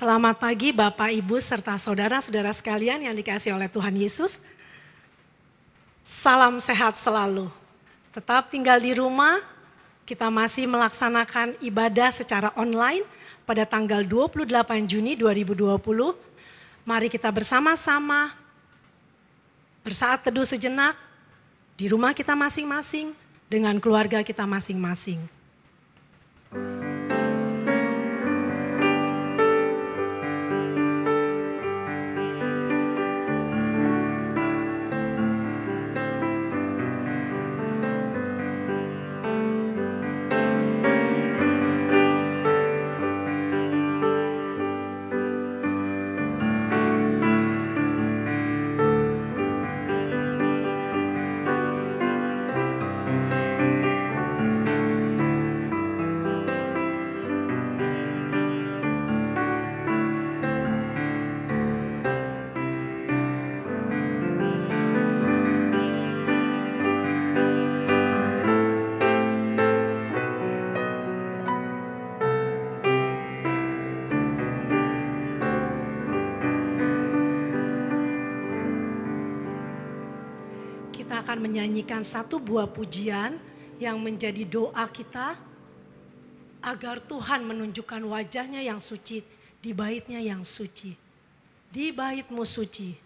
Selamat pagi Bapak, Ibu, serta saudara-saudara sekalian yang dikasihi oleh Tuhan Yesus. Salam sehat selalu. Tetap tinggal di rumah, kita masih melaksanakan ibadah secara online pada tanggal 28 Juni 2020. Mari kita bersama-sama bersaat teduh sejenak di rumah kita masing-masing dengan keluarga kita masing-masing. Kita akan menyanyikan satu buah pujian yang menjadi doa kita agar Tuhan menunjukkan wajahnya yang suci di baitnya yang suci. Di baitmu suci.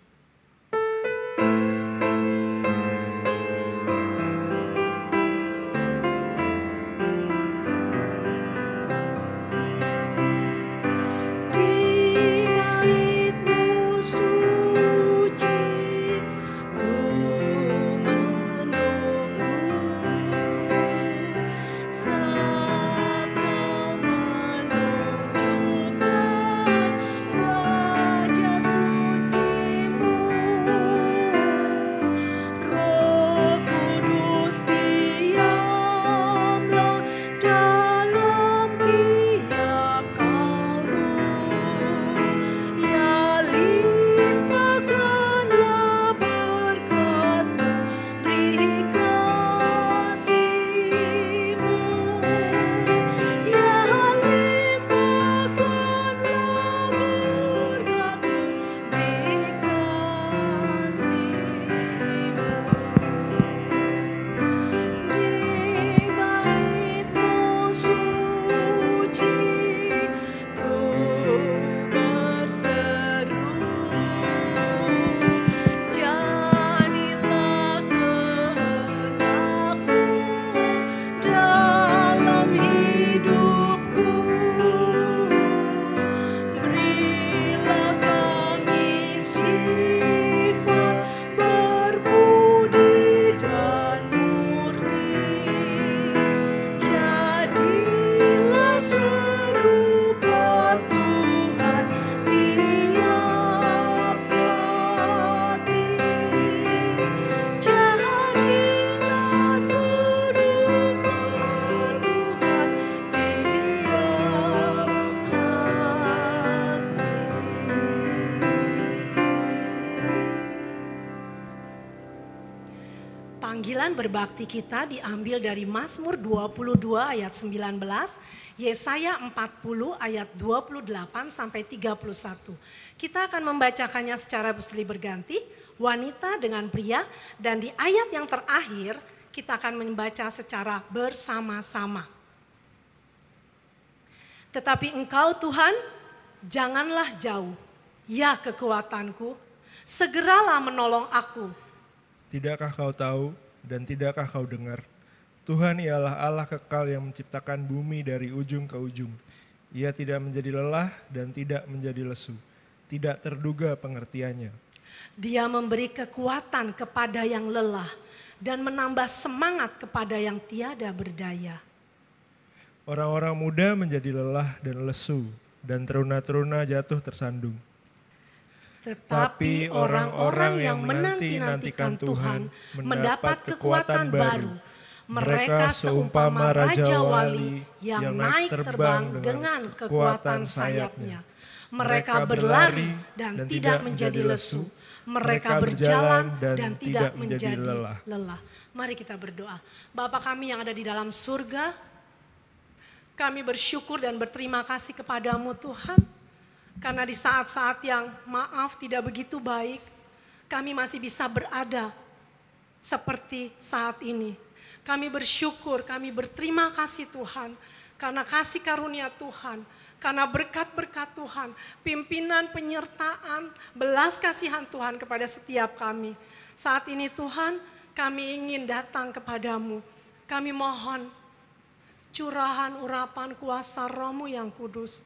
Panggilan berbakti kita diambil dari Mazmur 22 ayat 19, Yesaya 40 ayat 28 sampai 31. Kita akan membacakannya secara silih berganti, wanita dengan pria, dan di ayat yang terakhir kita akan membaca secara bersama-sama. Tetapi Engkau Tuhan, janganlah jauh, ya kekuatanku, segeralah menolong aku. Tidakkah kau tahu dan tidakkah kau dengar? Tuhan ialah Allah kekal yang menciptakan bumi dari ujung ke ujung. Ia tidak menjadi lelah dan tidak menjadi lesu. Tidak terduga pengertiannya. Dia memberi kekuatan kepada yang lelah dan menambah semangat kepada yang tiada berdaya. Orang-orang muda menjadi lelah dan lesu dan teruna-teruna jatuh tersandung. Tetapi orang-orang yang menanti-nantikan Tuhan mendapat kekuatan baru. Mereka seumpama Raja Wali yang naik terbang dengan kekuatan sayapnya. Mereka berlari dan tidak menjadi lesu. Mereka berjalan dan tidak menjadi lelah. Mari kita berdoa. Bapa kami yang ada di dalam surga, kami bersyukur dan berterima kasih kepadamu Tuhan. Karena di saat-saat yang maaf tidak begitu baik, kami masih bisa berada seperti saat ini. Kami bersyukur, kami berterima kasih Tuhan, karena kasih karunia Tuhan, karena berkat-berkat Tuhan, pimpinan, penyertaan, belas kasihan Tuhan kepada setiap kami. Saat ini Tuhan, kami ingin datang kepadamu. Kami mohon curahan urapan kuasa Roh-Mu yang kudus.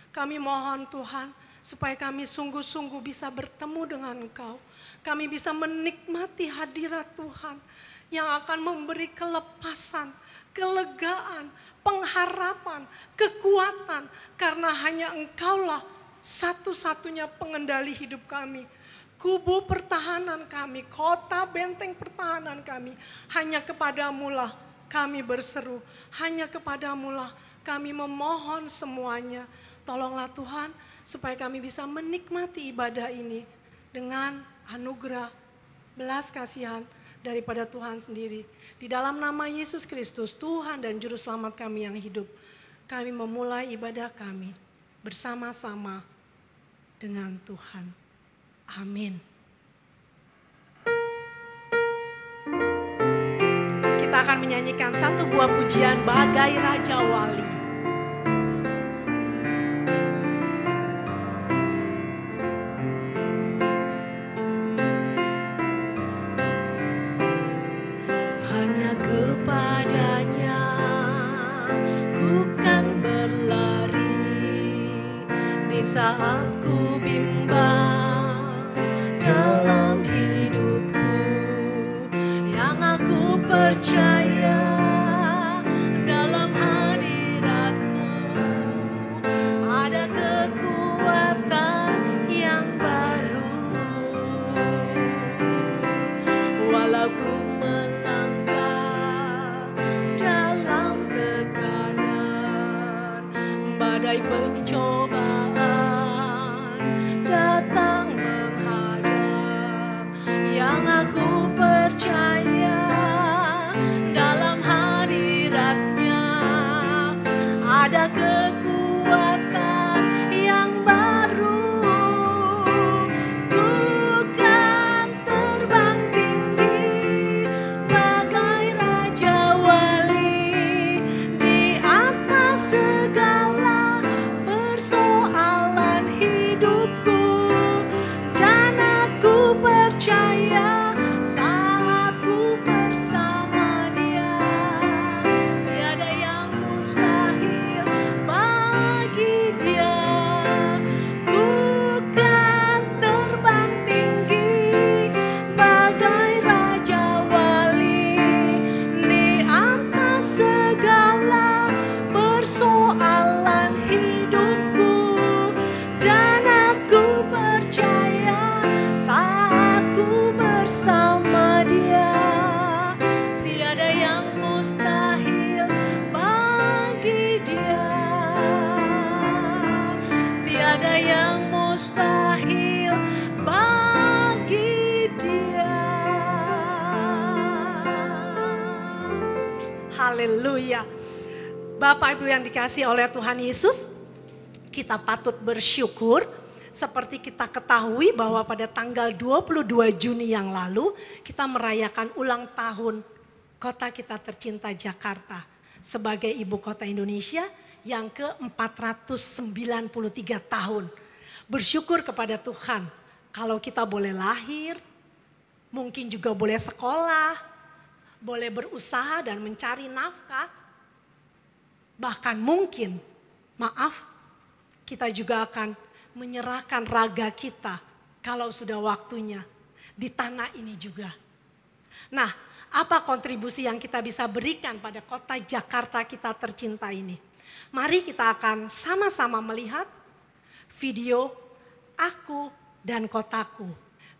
Kami mohon Tuhan, supaya kami sungguh-sungguh bisa bertemu dengan Engkau. Kami bisa menikmati hadirat Tuhan yang akan memberi kelepasan, kelegaan, pengharapan, kekuatan. Karena hanya Engkaulah satu-satunya pengendali hidup kami. Kubu pertahanan kami, kota benteng pertahanan kami. Hanya kepadamu-lah kami berseru, hanya kepadamu-lah kami memohon semuanya. Tolonglah Tuhan supaya kami bisa menikmati ibadah ini dengan anugerah, belas kasihan daripada Tuhan sendiri. Di dalam nama Yesus Kristus, Tuhan dan Juru Selamat kami yang hidup, kami memulai ibadah kami bersama-sama dengan Tuhan. Amin. Kita akan menyanyikan satu buah pujian bagai Raja Wali. Hanya kepadanya ku kan berlari di saat ku bimbang dalam hidupku, yang aku percaya dalam hadirat-Mu ada kekuatan yang baru. Walau ku melangkah dalam tekanan, badai pencobaan datang menghadang, yang aku percaya dalam hadirat-Nya ada kekuatan yang baru. Ku kan terbang tinggi bagai Raja Wali di atas segala persoalan hidupku, dan aku percaya saat ku bersama Dia, tiada yang mustahil bagi Dia. Ku kan terbang tinggi bagai Raja Wali di atas segala persoalan hidupku, dan aku percaya saat ku bersama Dia, tiada yang mustahil bagi Dia, tiada yang mustahil bagi Dia. Haleluya. Bapak Ibu yang dikasihi oleh Tuhan Yesus, kita patut bersyukur seperti kita ketahui bahwa pada tanggal 22 Juni yang lalu kita merayakan ulang tahun kota kita tercinta Jakarta sebagai ibu kota Indonesia yang ke-493 tahun. Bersyukur kepada Tuhan kalau kita boleh lahir, mungkin juga boleh sekolah, boleh berusaha dan mencari nafkah. Bahkan mungkin, maaf, kita juga akan menyerahkan raga kita kalau sudah waktunya di tanah ini juga. Nah, apa kontribusi yang kita bisa berikan pada kota Jakarta kita tercinta ini? Mari kita akan sama-sama melihat video Aku dan Kotaku.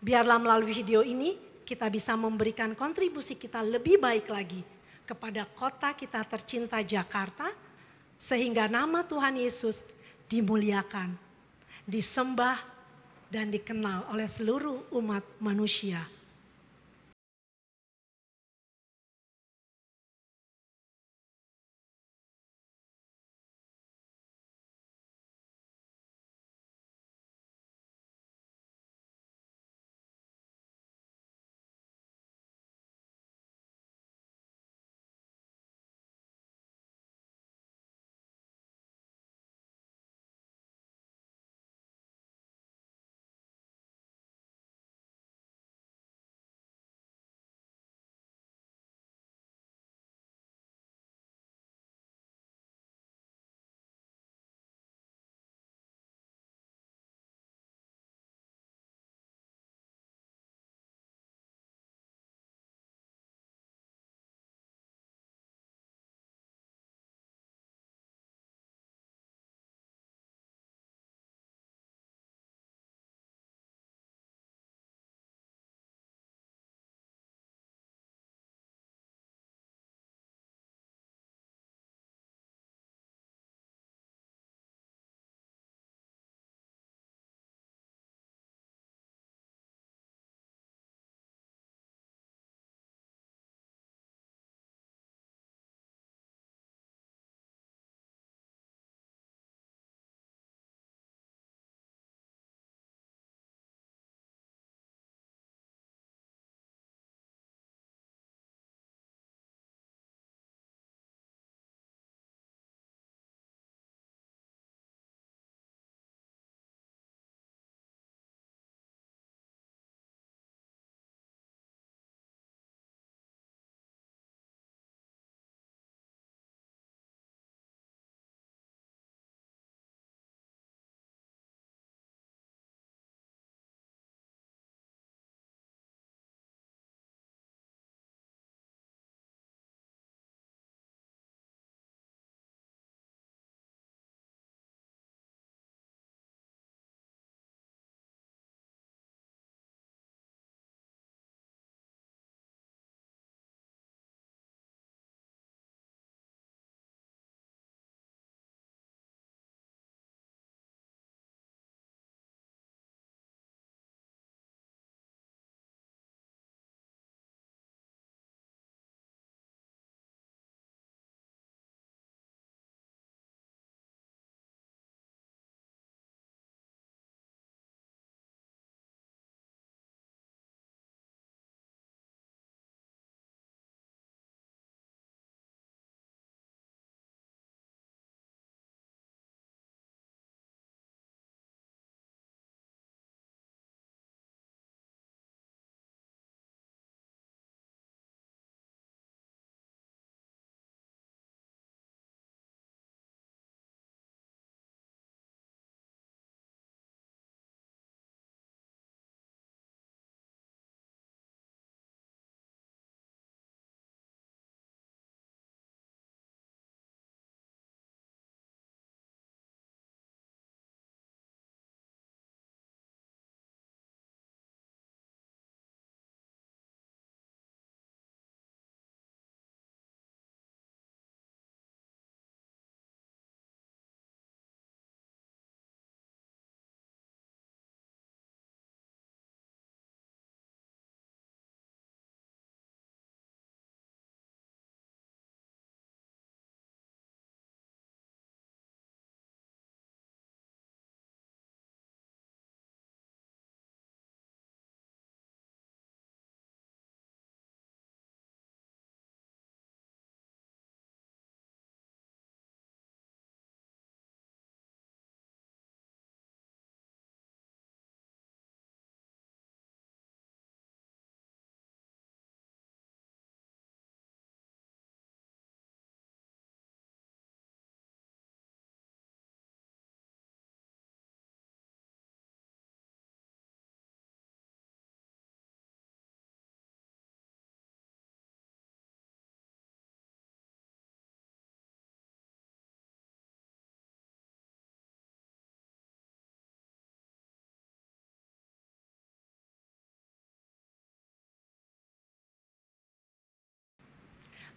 Biarlah melalui video ini kita bisa memberikan kontribusi kita lebih baik lagi kepada kota kita tercinta Jakarta, sehingga nama Tuhan Yesus dimuliakan, disembah, dan dikenal oleh seluruh umat manusia.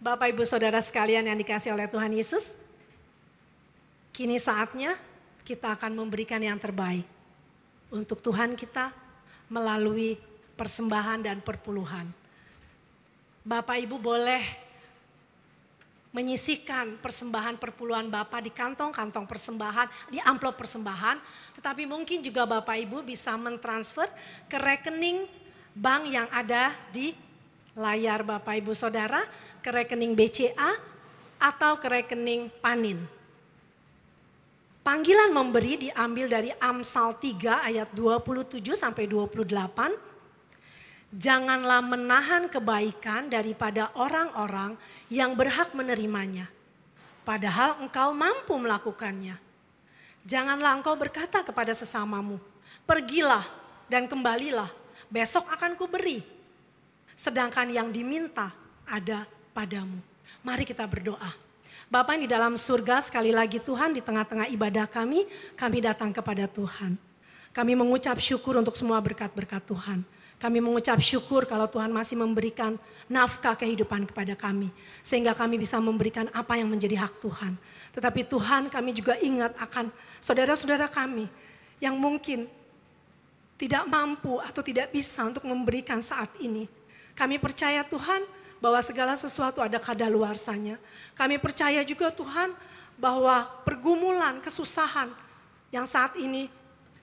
Bapak Ibu Saudara sekalian yang dikasihi oleh Tuhan Yesus, kini saatnya kita akan memberikan yang terbaik untuk Tuhan kita melalui persembahan dan perpuluhan. Bapak Ibu boleh menyisihkan persembahan perpuluhan Bapak di kantong-kantong persembahan, di amplop persembahan. Tetapi mungkin juga Bapak Ibu bisa mentransfer ke rekening bank yang ada di layar Bapak Ibu Saudara, ke rekening BCA atau ke rekening Panin. Panggilan memberi diambil dari Amsal 3 ayat 27 sampai 28. Janganlah menahan kebaikan daripada orang-orang yang berhak menerimanya, padahal engkau mampu melakukannya. Janganlah engkau berkata kepada sesamamu, pergilah dan kembalilah, besok akan kuberi. Sedangkan yang diminta ada padamu. Mari kita berdoa. Bapa yang di dalam surga, sekali lagi Tuhan, di tengah-tengah ibadah kami datang kepada Tuhan. Kami mengucap syukur untuk semua berkat-berkat Tuhan. Kami mengucap syukur kalau Tuhan masih memberikan nafkah kehidupan kepada kami. Sehingga kami bisa memberikan apa yang menjadi hak Tuhan. Tetapi Tuhan, kami juga ingat akan saudara-saudara kami yang mungkin tidak mampu atau tidak bisa untuk memberikan saat ini. Kami percaya Tuhan bahwa segala sesuatu ada kadaluarsanya. Kami percaya juga Tuhan bahwa pergumulan, kesusahan yang saat ini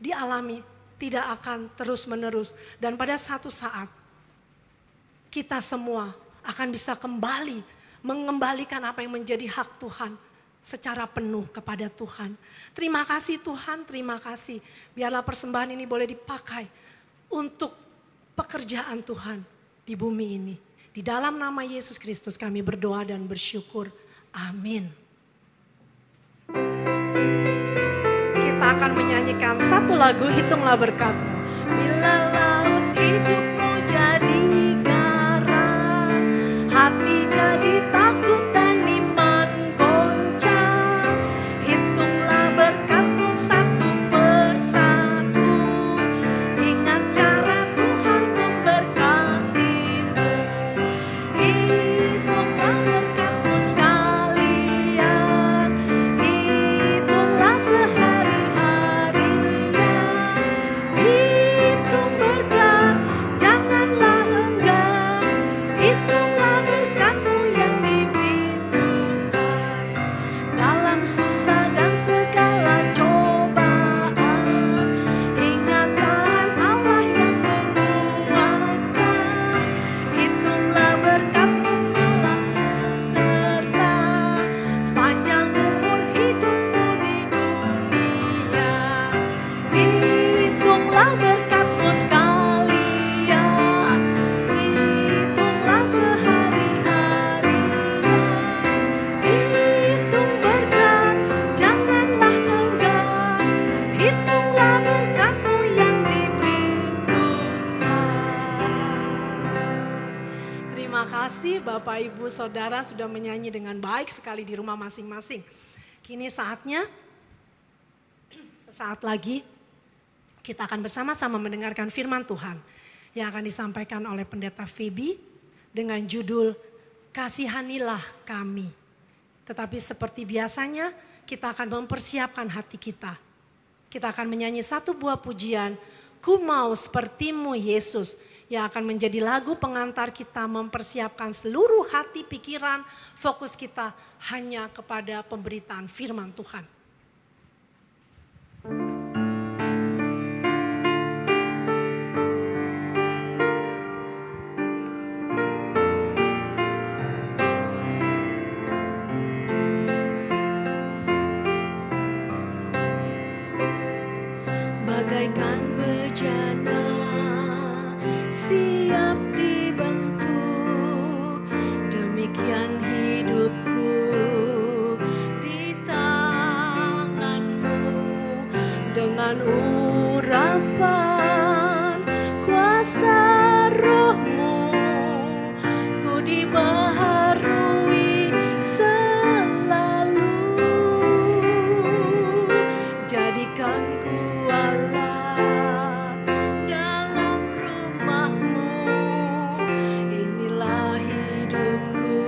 dialami tidak akan terus-menerus. Dan pada satu saat kita semua akan bisa kembali mengembalikan apa yang menjadi hak Tuhan secara penuh kepada Tuhan. Terima kasih Tuhan, terima kasih. Biarlah persembahan ini boleh dipakai untuk pekerjaan Tuhan di bumi ini. Di dalam nama Yesus Kristus kami berdoa dan bersyukur. Amin. Kita akan menyanyikan satu lagu, Hitunglah Berkat-Mu. Bila laut hidupmu jadi garam, hati jadi takut dan iman goncang. Hitunglah berkat-Mu satu persatu, ingat cara Tuhan memberkatimu. Hitunglah berkat-Mu sekalian, hitunglah sehari-harian. Hitung berkat, janganlah enggan. Hitunglah berkat-Mu yang diberi Tuhan. Dalam susah dan segala cobaan, ingat tangan Allah yang menguatkan. Hitunglah berkat-Mu melampau serta sepanjang umur hidupmu di dunia. Hitunglah berkat-Mu sekalian, hitunglah sehari-harian. Hitung berkat, janganlah enggan. Hitunglah berkat-Mu yang diberi Tuhan. Terima kasih Bapak Ibu Saudara sudah menyanyi dengan baik sekali di rumah masing-masing. Kini saatnya, sesaat lagi kita akan bersama-sama mendengarkan firman Tuhan yang akan disampaikan oleh Pendeta Feby dengan judul Kasihanilah Kami. Tetapi seperti biasanya kita akan mempersiapkan hati kita. Kita akan menyanyi satu buah pujian, Ku Mau Seperti-Mu Yesus, yang akan menjadi lagu pengantar kita mempersiapkan seluruh hati, pikiran, fokus kita hanya kepada pemberitaan firman Tuhan. Bagaikan bejana siap dibentuk, demikian hidupku di tangan-Mu. Dengan urapan kuasa Roh-Mu, ku dibaharui selalu. Jadikan ku alat dalam rumah-Mu, inilah hidupku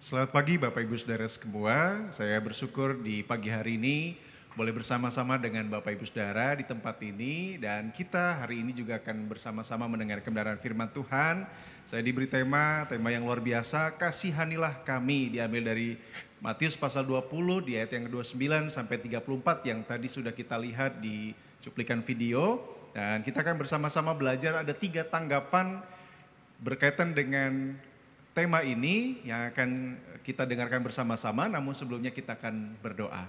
Selamat pagi Bapak Ibu Saudara semua, saya bersyukur di pagi hari ini boleh bersama-sama dengan Bapak Ibu Saudara di tempat ini. Dan kita hari ini juga akan bersama-sama mendengar kebenaran firman Tuhan. Saya diberi tema yang luar biasa, kasihanilah kami, diambil dari Matius pasal 20 di ayat yang ke-29 sampai 34 yang tadi sudah kita lihat di cuplikan video. Dan kita akan bersama-sama belajar ada 3 tanggapan berkaitan dengan tema ini yang akan kita dengarkan bersama-sama, namun sebelumnya kita akan berdoa.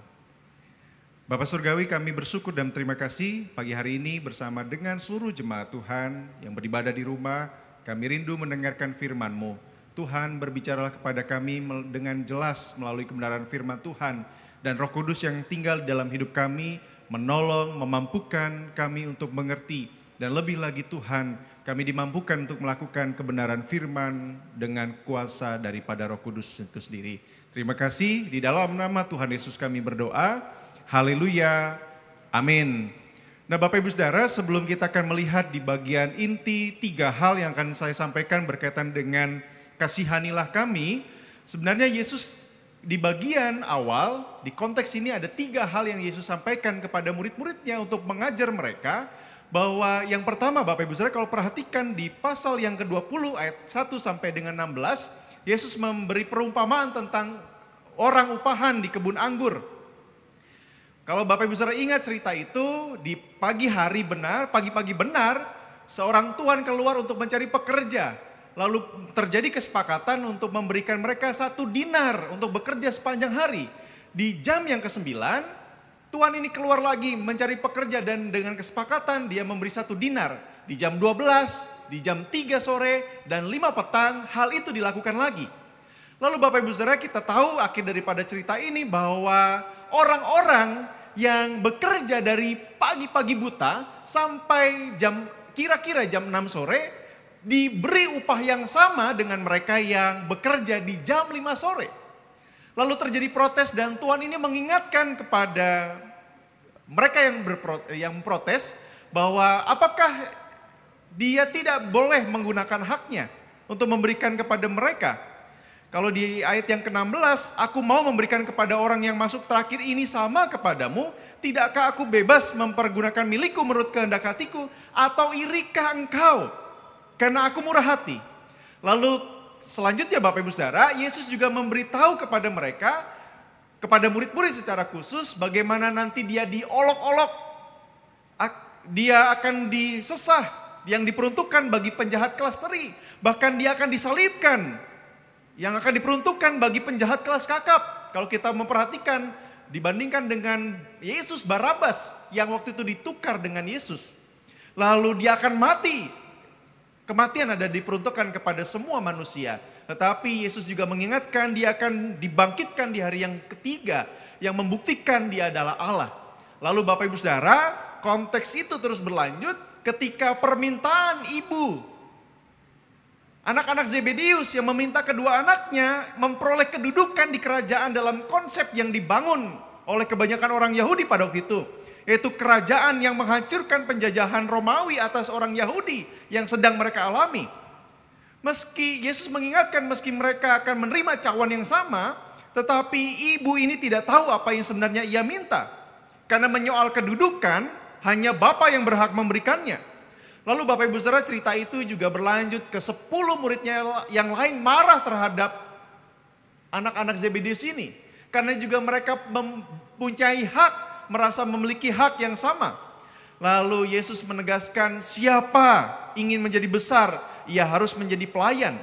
Bapak Surgawi, kami bersyukur dan terima kasih pagi hari ini bersama dengan seluruh jemaat Tuhan yang beribadah di rumah. Kami rindu mendengarkan firman-Mu. Tuhan, berbicaralah kepada kami dengan jelas melalui kebenaran firman Tuhan. Dan Roh Kudus yang tinggal di dalam hidup kami menolong, memampukan kami untuk mengerti. Dan lebih lagi Tuhan, kami dimampukan untuk melakukan kebenaran firman dengan kuasa daripada Roh Kudus itu sendiri. Terima kasih, di dalam nama Tuhan Yesus kami berdoa. Haleluya, amin. Nah Bapak Ibu Saudara, sebelum kita akan melihat di bagian inti 3 hal yang akan saya sampaikan berkaitan dengan kasihanilah kami. Sebenarnya Yesus di bagian awal, di konteks ini ada 3 hal yang Yesus sampaikan kepada murid-muridnya untuk mengajar mereka. Bahwa yang pertama Bapak Ibu Saudara, kalau perhatikan di pasal yang ke-20 ayat 1 sampai dengan 16, Yesus memberi perumpamaan tentang orang upahan di kebun anggur. Kalau Bapak Ibu Saudara ingat cerita itu, di pagi pagi benar, seorang tuan keluar untuk mencari pekerja. Lalu terjadi kesepakatan untuk memberikan mereka 1 dinar untuk bekerja sepanjang hari. Di jam yang ke-9, tuan ini keluar lagi mencari pekerja dan dengan kesepakatan dia memberi 1 dinar. Di jam 12, di jam 3 sore, dan 5 petang hal itu dilakukan lagi. Lalu Bapak Ibu Saudara, kita tahu akhir daripada cerita ini bahwa orang-orang yang bekerja dari pagi-pagi buta sampai kira-kira jam 6 sore diberi upah yang sama dengan mereka yang bekerja di jam 5 sore. Lalu terjadi protes dan Tuhan ini mengingatkan kepada mereka yang protes bahwa apakah dia tidak boleh menggunakan haknya untuk memberikan kepada mereka. Kalau di ayat yang ke-16, aku mau memberikan kepada orang yang masuk terakhir ini sama kepadamu, tidakkah aku bebas mempergunakan milikku menurut kehendak hatiku, atau irikah engkau karena aku murah hati? Lalu selanjutnya Bapak Ibu Saudara, Yesus juga memberitahu kepada mereka, kepada murid-murid secara khusus bagaimana nanti dia diolok-olok, dia akan disesah yang diperuntukkan bagi penjahat kelas teri, bahkan dia akan disalibkan yang akan diperuntukkan bagi penjahat kelas kakap. Kalau kita memperhatikan dibandingkan dengan Yesus Barabas yang waktu itu ditukar dengan Yesus. Lalu dia akan mati. Kematian ada diperuntukkan kepada semua manusia. Tetapi Yesus juga mengingatkan dia akan dibangkitkan di hari yang ketiga. Yang membuktikan dia adalah Allah. Lalu Bapak Ibu Saudara, konteks itu terus berlanjut ketika permintaan ibu. Anak-anak Zebedeus yang meminta kedua anaknya memperoleh kedudukan di kerajaan dalam konsep yang dibangun oleh kebanyakan orang Yahudi pada waktu itu. Yaitu kerajaan yang menghancurkan penjajahan Romawi atas orang Yahudi yang sedang mereka alami. Meski Yesus mengingatkan meski mereka akan menerima cawan yang sama, tetapi ibu ini tidak tahu apa yang sebenarnya ia minta. Karena menyoal kedudukan hanya Bapa yang berhak memberikannya. Lalu Bapak Ibu Saudara, cerita itu juga berlanjut ke 10 muridnya yang lain marah terhadap anak-anak Zebedeus ini. Karena juga mereka mempunyai hak, merasa memiliki hak yang sama. Lalu Yesus menegaskan siapa ingin menjadi besar, ia harus menjadi pelayan.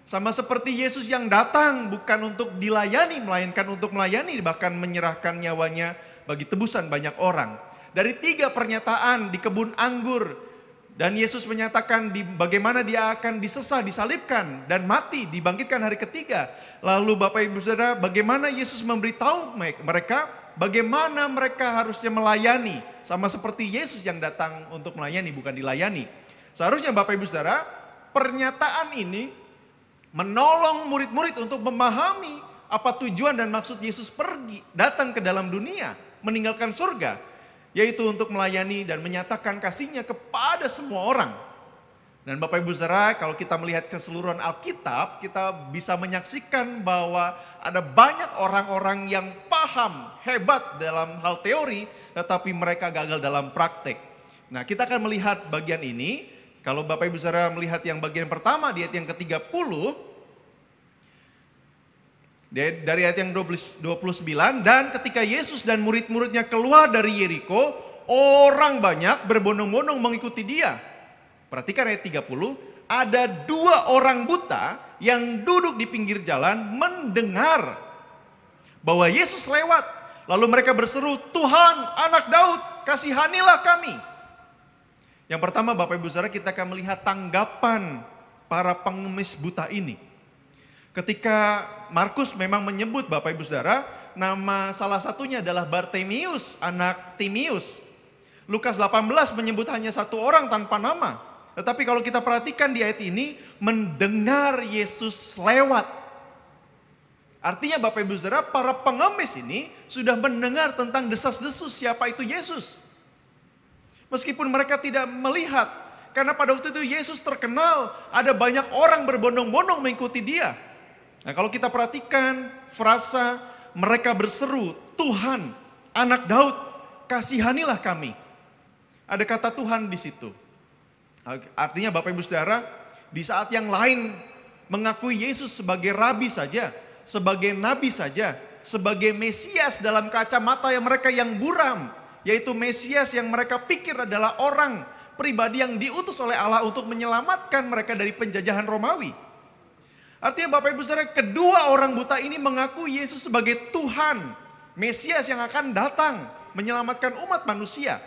Sama seperti Yesus yang datang bukan untuk dilayani, melainkan untuk melayani, bahkan menyerahkan nyawanya bagi tebusan banyak orang. Dari 3 pernyataan di kebun anggur, dan Yesus menyatakan bagaimana dia akan disesah, disalibkan, dan mati, dibangkitkan hari ketiga. Lalu Bapak Ibu Saudara, bagaimana Yesus memberitahu mereka, bagaimana mereka harusnya melayani. Sama seperti Yesus yang datang untuk melayani, bukan dilayani. Seharusnya Bapak Ibu Saudara, pernyataan ini menolong murid-murid untuk memahami apa tujuan dan maksud Yesus datang ke dalam dunia, meninggalkan surga. Yaitu untuk melayani dan menyatakan kasihnya kepada semua orang. Dan Bapak Ibu Saudara, kalau kita melihat keseluruhan Alkitab, kita bisa menyaksikan bahwa ada banyak orang-orang yang paham, hebat dalam hal teori, tetapi mereka gagal dalam praktek. Nah, kita akan melihat bagian ini. Kalau Bapak Ibu Saudara melihat yang bagian pertama di ayat yang ke-30, dari ayat yang 29, dan ketika Yesus dan murid-muridnya keluar dari Yeriko, orang banyak berbondong-bondong mengikuti dia. Perhatikan ayat 30, ada 2 orang buta yang duduk di pinggir jalan mendengar bahwa Yesus lewat. Lalu mereka berseru, Tuhan, Anak Daud, kasihanilah kami. Yang pertama Bapak Ibu Saudara, kita akan melihat tanggapan para pengemis buta ini. Ketika Markus memang menyebut Bapak Ibu Saudara, nama salah satunya adalah Bartimius, anak Timius. Lukas 18 menyebut hanya 1 orang tanpa nama. Tetapi kalau kita perhatikan di ayat ini, mendengar Yesus lewat. Artinya Bapak Ibu Saudara, para pengemis ini sudah mendengar tentang desas-desus siapa itu Yesus. Meskipun mereka tidak melihat, karena pada waktu itu Yesus terkenal, ada banyak orang berbondong-bondong mengikuti dia. Nah, kalau kita perhatikan frasa mereka berseru, Tuhan, Anak Daud, kasihanilah kami. Ada kata Tuhan di situ. Artinya Bapak Ibu Saudara, di saat yang lain mengakui Yesus sebagai rabi saja, sebagai nabi saja, sebagai Mesias dalam kacamata yang mereka yang buram, yaitu Mesias yang mereka pikir adalah orang pribadi yang diutus oleh Allah untuk menyelamatkan mereka dari penjajahan Romawi. Artinya Bapak Ibu Saudara, kedua orang buta ini mengaku Yesus sebagai Tuhan, Mesias yang akan datang menyelamatkan umat manusia.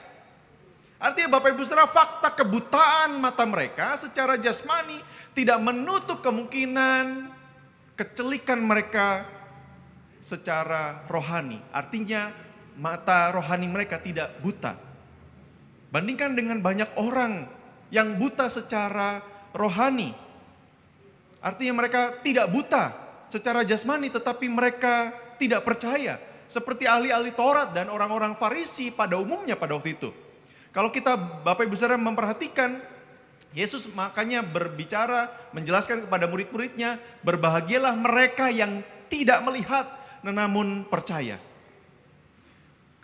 Artinya Bapak Ibu Saudara, fakta kebutaan mata mereka secara jasmani tidak menutup kemungkinan kecelikan mereka secara rohani. Artinya mata rohani mereka tidak buta. Bandingkan dengan banyak orang yang buta secara rohani. Artinya mereka tidak buta secara jasmani, tetapi mereka tidak percaya. Seperti ahli-ahli Taurat dan orang-orang Farisi pada umumnya pada waktu itu. Kalau kita Bapak Ibu Saudara memperhatikan, Yesus makanya berbicara, menjelaskan kepada murid-muridnya, berbahagialah mereka yang tidak melihat namun percaya.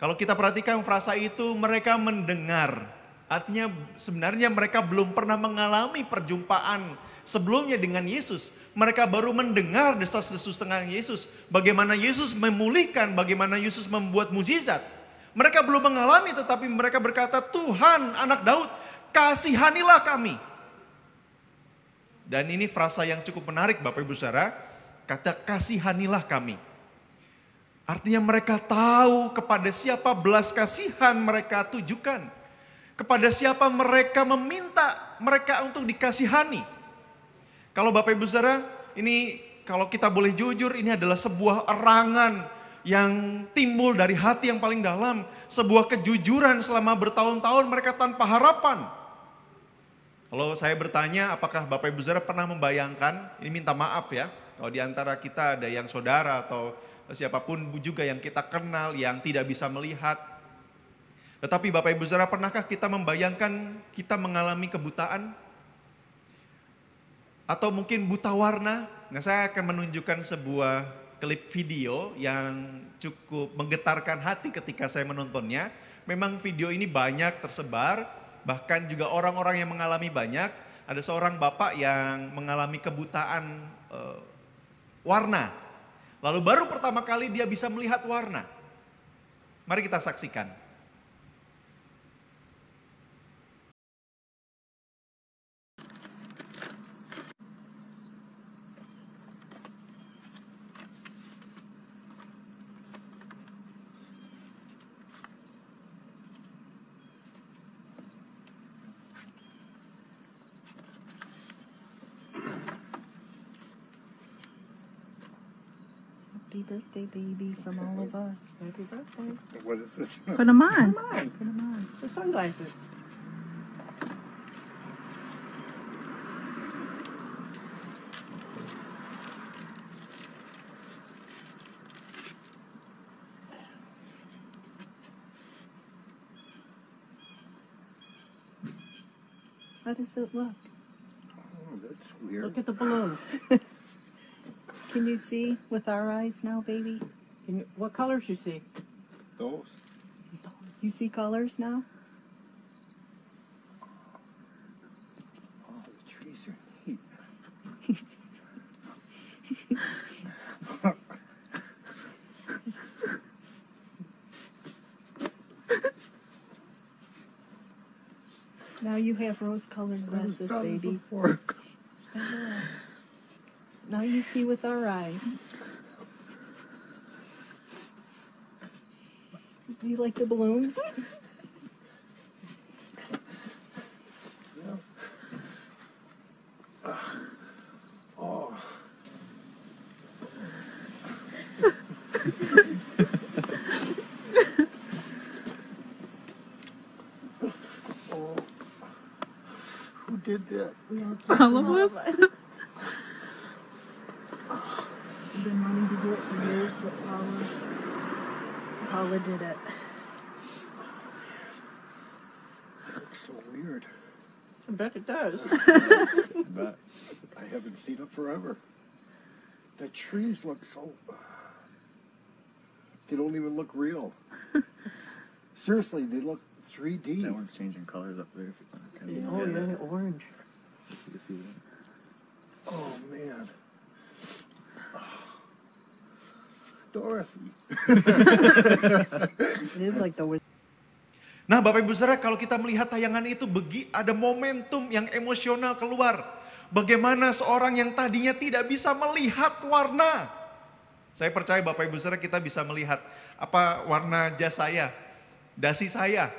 Kalau kita perhatikan frasa itu, mereka mendengar. Artinya sebenarnya mereka belum pernah mengalami perjumpaan sebelumnya dengan Yesus. Mereka baru mendengar desas-desus tentang Yesus. Bagaimana Yesus memulihkan, bagaimana Yesus membuat mukjizat. Mereka belum mengalami, tetapi mereka berkata, Tuhan, Anak Daud, kasihanilah kami. Dan ini frasa yang cukup menarik Bapak Ibu Saudara, kata kasihanilah kami. Artinya mereka tahu kepada siapa belas kasihan mereka tujukan. Kepada siapa mereka meminta mereka untuk dikasihani. Kalau Bapak Ibu Saudara, ini kalau kita boleh jujur, ini adalah sebuah erangan yang timbul dari hati yang paling dalam. Sebuah kejujuran selama bertahun-tahun mereka tanpa harapan. Kalau saya bertanya, apakah Bapak Ibu Saudara pernah membayangkan, ini minta maaf ya, kalau di antara kita ada yang saudara atau siapapun juga yang kita kenal yang tidak bisa melihat. Tetapi Bapak Ibu Saudara, pernahkah kita membayangkan kita mengalami kebutaan? Atau mungkin buta warna? Nah, saya akan menunjukkan sebuah klip video yang cukup menggetarkan hati ketika saya menontonnya. Memang video ini banyak tersebar, bahkan juga orang-orang yang mengalami banyak. Ada seorang bapak yang mengalami kebutaan warna. Lalu baru pertama kali dia bisa melihat warna. Mari kita saksikan. Happy birthday, baby, from all of us. Happy birthday. What is this? Put them on. Put them on. The sunglasses. How does it look? That's weird. Look at the balloons. Can you see with our eyes now, baby? What colors you see? Those. You see colors now? Oh, the trees are neat. Now you have rose-colored glasses, baby. Before. Now you see with our eyes. Do you like the balloons? Oh. Oh. Who did that? All of us. I've been wanting to do it for years, but Paula did it. That looks so weird. I bet it does. But I haven't seen it forever. The trees look so... They don't even look real. Seriously, they look 3D. That one's changing colors up there. Oh, yeah, orange. You can see that. Oh, man. Dorothy. It is like the Nah Bapak Ibu Saudara, kalau kita melihat tayangan itu ada momentum yang emosional keluar. Bagaimana seorang yang tadinya tidak bisa melihat warna. Saya percaya Bapak Ibu Saudara kita bisa melihat apa warna jas saya, dasi saya,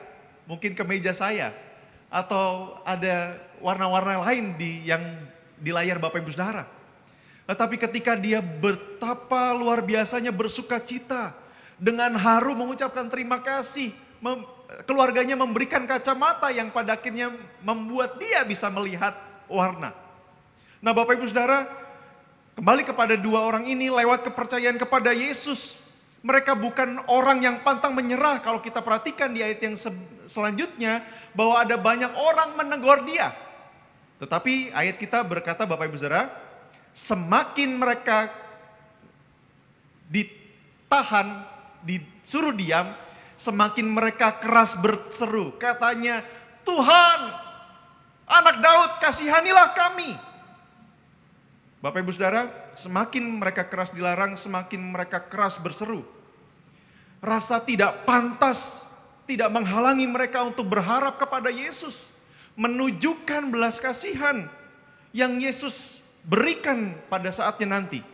mungkin kemeja saya. Atau ada warna-warna lain yang di layar Bapak Ibu Saudara. Tetapi ketika dia betapa luar biasanya bersuka cita, dengan haru mengucapkan terima kasih, keluarganya memberikan kacamata yang pada akhirnya membuat dia bisa melihat warna. Nah Bapak Ibu Saudara, kembali kepada dua orang ini lewat kepercayaan kepada Yesus. Mereka bukan orang yang pantang menyerah. Kalau kita perhatikan di ayat yang selanjutnya, bahwa ada banyak orang menegur dia. Tetapi ayat kita berkata Bapak Ibu Saudara, semakin mereka ditahan, disuruh diam, semakin mereka keras berseru. Katanya, Tuhan, anak Daud, kasihanilah kami. Bapak Ibu Saudara, semakin mereka keras dilarang, semakin mereka keras berseru. Rasa tidak pantas, tidak menghalangi mereka untuk berharap kepada Yesus. Menunjukkan belas kasihan yang Yesus berikan pada saatnya nanti.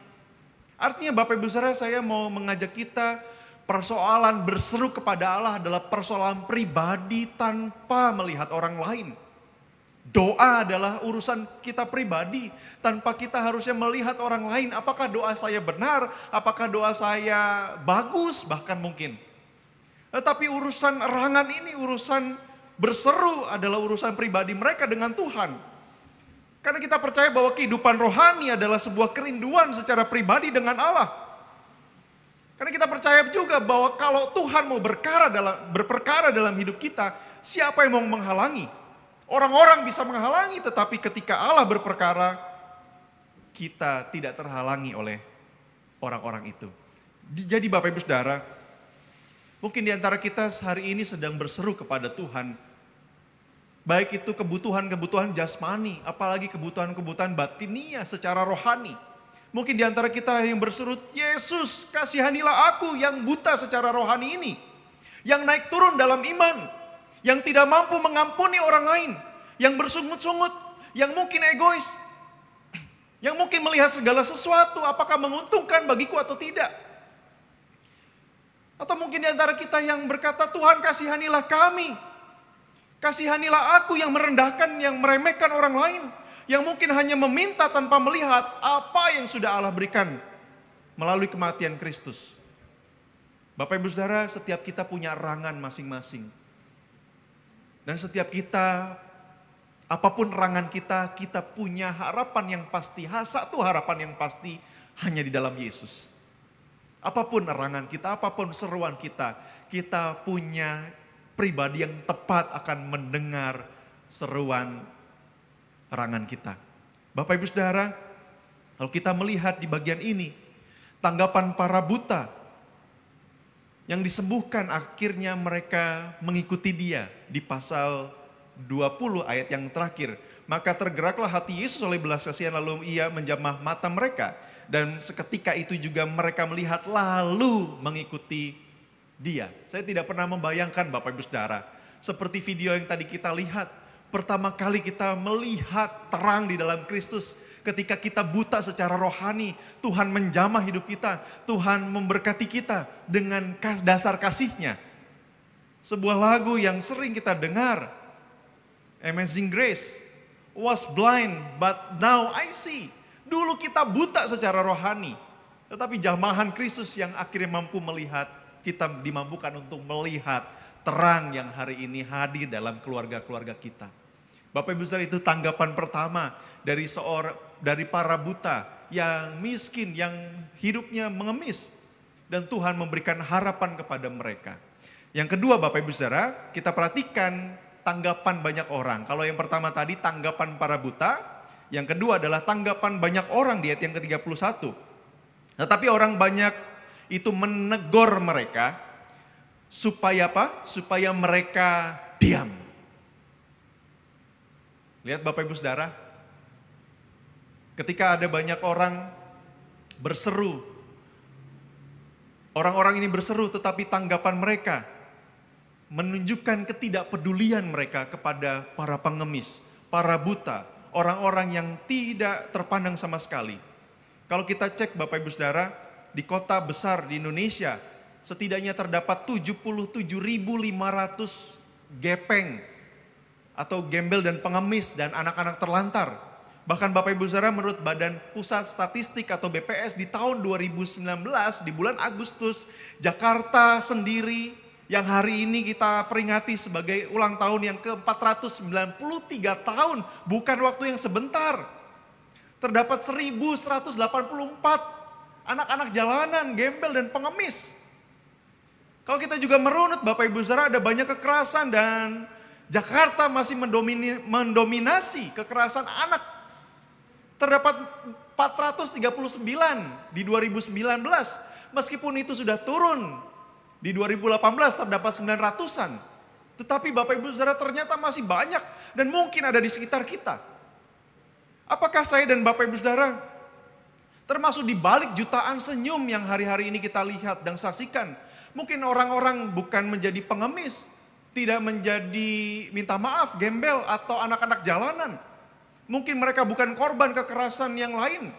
Artinya Bapak Ibu Saudara, saya mau mengajak kita, persoalan berseru kepada Allah adalah persoalan pribadi tanpa melihat orang lain. Doa adalah urusan kita pribadi tanpa kita harusnya melihat orang lain. Apakah doa saya benar, apakah doa saya bagus bahkan mungkin. Tetapi urusan erangan ini, urusan berseru adalah urusan pribadi mereka dengan Tuhan. Karena kita percaya bahwa kehidupan rohani adalah sebuah kerinduan secara pribadi dengan Allah. Karena kita percaya juga bahwa kalau Tuhan mau berperkara dalam hidup kita, siapa yang mau menghalangi? Orang-orang bisa menghalangi, tetapi ketika Allah berperkara, kita tidak terhalangi oleh orang-orang itu. Jadi Bapak Ibu Saudara, mungkin di antara kita hari ini sedang berseru kepada Tuhan. Baik itu kebutuhan-kebutuhan jasmani, apalagi kebutuhan-kebutuhan batinia secara rohani. Mungkin di antara kita yang berseru, Yesus kasihanilah aku yang buta secara rohani ini. Yang naik turun dalam iman. Yang tidak mampu mengampuni orang lain. Yang bersungut-sungut. Yang mungkin egois. Yang mungkin melihat segala sesuatu apakah menguntungkan bagiku atau tidak. Atau mungkin di antara kita yang berkata, Tuhan kasihanilah kami. Kasihanilah aku yang merendahkan, yang meremehkan orang lain. Yang mungkin hanya meminta tanpa melihat apa yang sudah Allah berikan melalui kematian Kristus. Bapak Ibu Saudara, setiap kita punya erangan masing-masing. Dan setiap kita, apapun erangan kita, kita punya harapan yang pasti. Satu harapan yang pasti hanya di dalam Yesus. Apapun erangan kita, apapun seruan kita, kita punya pribadi yang tepat akan mendengar seruan erangan kita. Bapak Ibu Saudara, kalau kita melihat di bagian ini, tanggapan para buta yang disembuhkan akhirnya mereka mengikuti dia di pasal 20 ayat yang terakhir. Maka tergeraklah hati Yesus oleh belas kasihan lalu ia menjamah mata mereka. Dan seketika itu juga mereka melihat lalu mengikuti dia. Saya tidak pernah membayangkan Bapak Ibu Saudara, seperti video yang tadi kita lihat, pertama kali kita melihat terang di dalam Kristus. Ketika kita buta secara rohani, Tuhan menjamah hidup kita. Tuhan memberkati kita dengan dasar kasih-Nya. Sebuah lagu yang sering kita dengar, Amazing Grace, was blind but now I see. Dulu kita buta secara rohani, tetapi jamahan Kristus yang akhirnya mampu melihat, kita dimampukan untuk melihat terang yang hari ini hadir dalam keluarga-keluarga kita. Bapak Ibu Saudara, itu tanggapan pertama dari para buta yang miskin, yang hidupnya mengemis. Dan Tuhan memberikan harapan kepada mereka. Yang kedua Bapak Ibu Saudara, kita perhatikan tanggapan banyak orang. Kalau yang pertama tadi tanggapan para buta, yang kedua adalah tanggapan banyak orang di ayat yang ke-31. Tetapi orang banyak itu menegur mereka, supaya apa? Supaya mereka diam. Lihat Bapak Ibu Saudara, ketika ada banyak orang berseru, orang-orang ini berseru tetapi tanggapan mereka menunjukkan ketidakpedulian mereka kepada para pengemis, para buta, orang-orang yang tidak terpandang sama sekali. Kalau kita cek Bapak Ibu Saudara, di kota besar di Indonesia, setidaknya terdapat 77.500 gepeng atau gembel dan pengemis dan anak-anak terlantar. Bahkan Bapak Ibu Saudara, menurut Badan Pusat Statistik atau BPS di tahun 2019 di bulan Agustus, Jakarta sendiri yang hari ini kita peringati sebagai ulang tahun yang ke-493 tahun, bukan waktu yang sebentar. Terdapat 1.184 anak-anak jalanan, gembel dan pengemis. Kalau kita juga merunut Bapak Ibu Saudara, ada banyak kekerasan dan Jakarta masih mendominasi kekerasan anak. Terdapat 439 di 2019, meskipun itu sudah turun. Di 2018 terdapat 900-an. Tetapi Bapak Ibu Saudara, ternyata masih banyak dan mungkin ada di sekitar kita. Apakah saya dan Bapak Ibu Saudara termasuk di balik jutaan senyum yang hari-hari ini kita lihat dan saksikan? Mungkin orang-orang bukan menjadi pengemis, tidak menjadi minta maaf, gembel atau anak-anak jalanan. Mungkin mereka bukan korban kekerasan yang lain.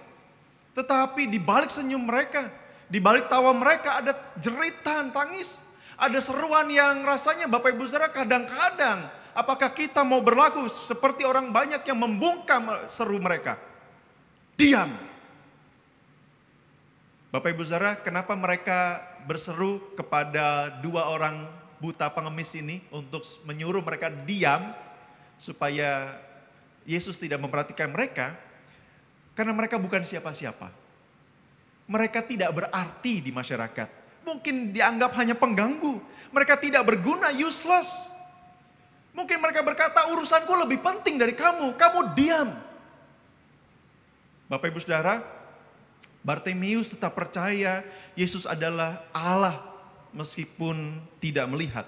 Tetapi di balik senyum mereka, di balik tawa mereka ada jeritan, tangis. Ada seruan yang rasanya Bapak Ibu Saudara kadang-kadang apakah kita mau berlaku seperti orang banyak yang membungkam seru mereka? Diam. Bapak Ibu Saudara, kenapa mereka berseru kepada dua orang buta pengemis ini untuk menyuruh mereka diam supaya Yesus tidak memperhatikan mereka? Karena mereka bukan siapa-siapa. Mereka tidak berarti di masyarakat. Mungkin dianggap hanya pengganggu. Mereka tidak berguna, useless. Mungkin mereka berkata, urusanku lebih penting dari kamu, kamu diam. Bapak Ibu Saudara, Bartimeus tetap percaya Yesus adalah Allah meskipun tidak melihat.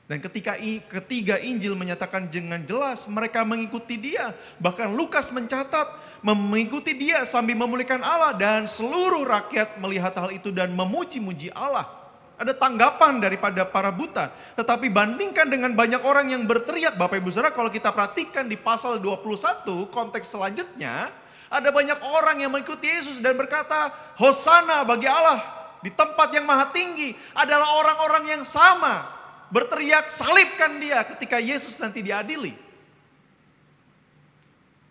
Dan ketika ketiga Injil menyatakan dengan jelas mereka mengikuti dia. Bahkan Lukas mencatat mengikuti dia sambil memulihkan Allah. Dan seluruh rakyat melihat hal itu dan memuji-muji Allah. Ada tanggapan daripada para buta. Tetapi bandingkan dengan banyak orang yang berteriak. Bapak Ibu Saudara, kalau kita perhatikan di pasal 21 konteks selanjutnya. Ada banyak orang yang mengikuti Yesus dan berkata, Hosana bagi Allah di tempat yang maha tinggi. Adalah orang-orang yang sama berteriak salibkan dia ketika Yesus nanti diadili.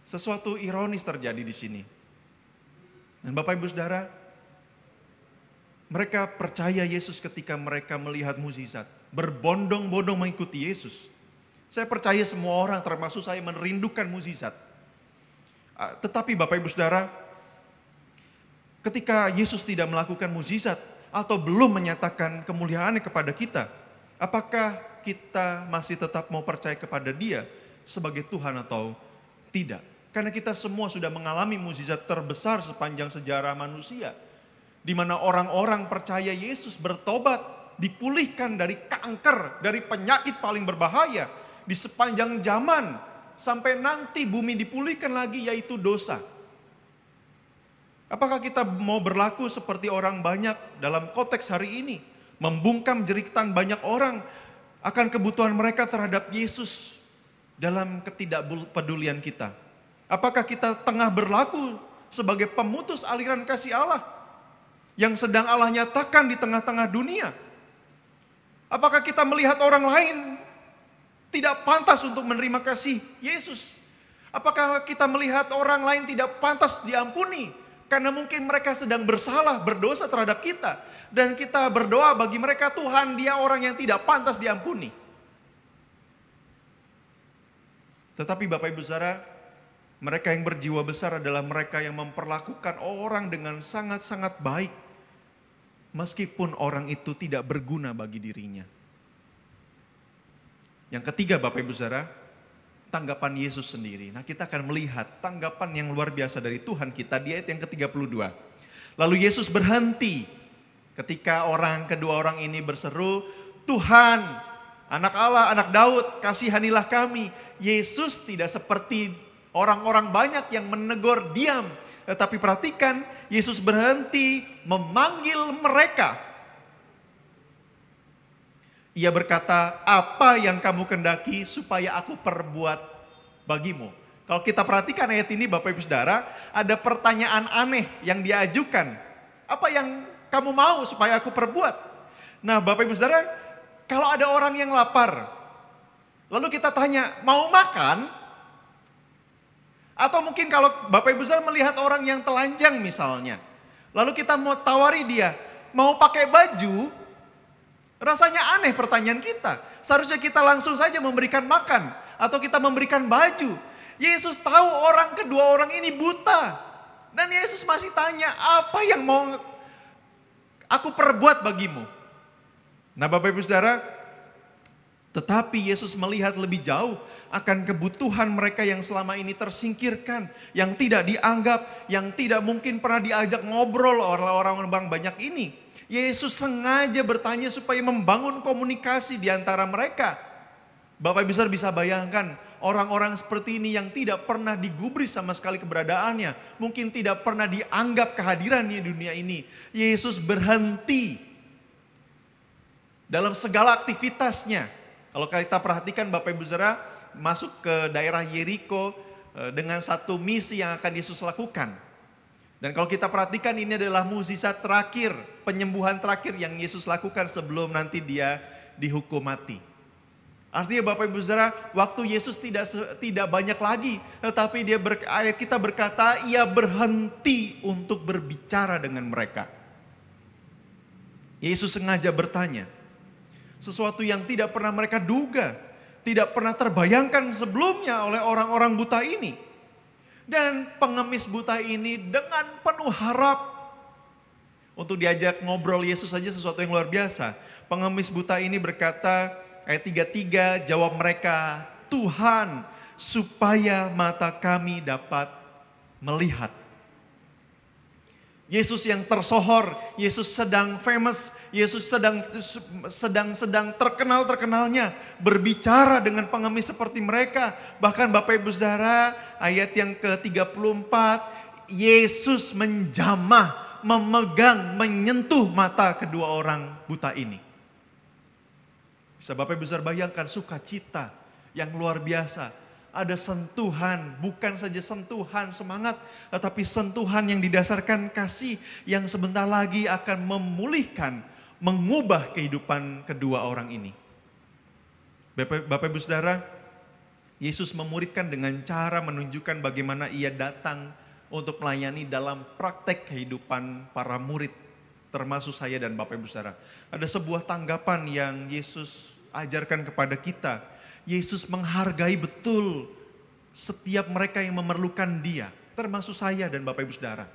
Sesuatu ironis terjadi di sini. Dan Bapak Ibu Saudara, mereka percaya Yesus ketika mereka melihat mukjizat, berbondong-bondong mengikuti Yesus. Saya percaya semua orang termasuk saya merindukan mukjizat. Tetapi Bapak Ibu Saudara, ketika Yesus tidak melakukan mukjizat atau belum menyatakan kemuliaannya kepada kita, apakah kita masih tetap mau percaya kepada Dia sebagai Tuhan atau tidak? Karena kita semua sudah mengalami mukjizat terbesar sepanjang sejarah manusia. Di mana orang-orang percaya Yesus bertobat, dipulihkan dari kanker, dari penyakit paling berbahaya di sepanjang zaman. Sampai nanti bumi dipulihkan lagi, yaitu dosa. Apakah kita mau berlaku seperti orang banyak dalam konteks hari ini? Membungkam jeritan banyak orang akan kebutuhan mereka terhadap Yesus dalam ketidakpedulian kita. Apakah kita tengah berlaku sebagai pemutus aliran kasih Allah yang sedang Allah nyatakan di tengah-tengah dunia? Apakah kita melihat orang lain tidak pantas untuk menerima kasih Yesus? Apakah kita melihat orang lain tidak pantas diampuni? Karena mungkin mereka sedang bersalah, berdosa terhadap kita. Dan kita berdoa bagi mereka, Tuhan, dia orang yang tidak pantas diampuni. Tetapi Bapak Ibu Saudara, mereka yang berjiwa besar adalah mereka yang memperlakukan orang dengan sangat-sangat baik. Meskipun orang itu tidak berguna bagi dirinya. Yang ketiga Bapak Ibu Saudara, tanggapan Yesus sendiri. Nah, kita akan melihat tanggapan yang luar biasa dari Tuhan kita di ayat yang ke-32. Lalu Yesus berhenti ketika kedua orang ini berseru, Tuhan, Anak Allah, Anak Daud, kasihanilah kami. Yesus tidak seperti orang-orang banyak yang menegur diam. Tetapi perhatikan, Yesus berhenti memanggil mereka. Ia berkata, apa yang kamu kendaki supaya aku perbuat bagimu? Kalau kita perhatikan ayat ini Bapak Ibu Saudara, ada pertanyaan aneh yang diajukan. Apa yang kamu mau supaya aku perbuat? Nah Bapak Ibu Saudara, kalau ada orang yang lapar, lalu kita tanya, mau makan? Atau mungkin kalau Bapak Ibu Saudara melihat orang yang telanjang misalnya, lalu kita mau tawari dia, mau pakai baju? Rasanya aneh pertanyaan kita. Seharusnya kita langsung saja memberikan makan atau kita memberikan baju. Yesus tahu kedua orang ini buta. Dan Yesus masih tanya, apa yang mau aku perbuat bagimu? Nah Bapak Ibu Saudara, tetapi Yesus melihat lebih jauh akan kebutuhan mereka yang selama ini tersingkirkan, yang tidak dianggap, yang tidak mungkin pernah diajak ngobrol oleh orang-orang banyak ini. Yesus sengaja bertanya supaya membangun komunikasi di antara mereka. Bapak Ibu Saudara bisa bayangkan orang-orang seperti ini yang tidak pernah digubris sama sekali keberadaannya. Mungkin tidak pernah dianggap kehadirannya di dunia ini. Yesus berhenti dalam segala aktivitasnya. Kalau kita perhatikan Bapak Ibu Saudara masuk ke daerah Yeriko dengan satu misi yang akan Yesus lakukan. Dan kalau kita perhatikan ini adalah mukjizat terakhir, penyembuhan terakhir yang Yesus lakukan sebelum nanti dia dihukum mati. Artinya Bapak Ibu Saudara, waktu Yesus tidak banyak lagi, tetapi ayat kita berkata, ia berhenti untuk berbicara dengan mereka. Yesus sengaja bertanya, sesuatu yang tidak pernah mereka duga, tidak pernah terbayangkan sebelumnya oleh orang-orang buta ini. Dan pengemis buta ini dengan penuh harap untuk diajak ngobrol Yesus saja sesuatu yang luar biasa. Pengemis buta ini berkata, ayat 33, jawab mereka, Tuhan, supaya mata kami dapat melihat. Yesus yang tersohor, Yesus sedang famous, Yesus sedang terkenalnya berbicara dengan pengemis seperti mereka. Bahkan Bapak Ibu Saudara, ayat yang ke-34, Yesus menjamah, memegang, menyentuh mata kedua orang buta ini. Bisa Bapak Ibu Saudara bayangkan sukacita yang luar biasa. Ada sentuhan, bukan saja sentuhan semangat, tetapi sentuhan yang didasarkan kasih yang sebentar lagi akan memulihkan, mengubah kehidupan kedua orang ini. Bapak Ibu Saudara, Yesus memuridkan dengan cara menunjukkan bagaimana ia datang untuk melayani dalam praktek kehidupan para murid, termasuk saya dan Bapak Ibu Saudara. Ada sebuah tanggapan yang Yesus ajarkan kepada kita. Yesus menghargai betul setiap mereka yang memerlukan dia, termasuk saya dan Bapak Ibu Saudara.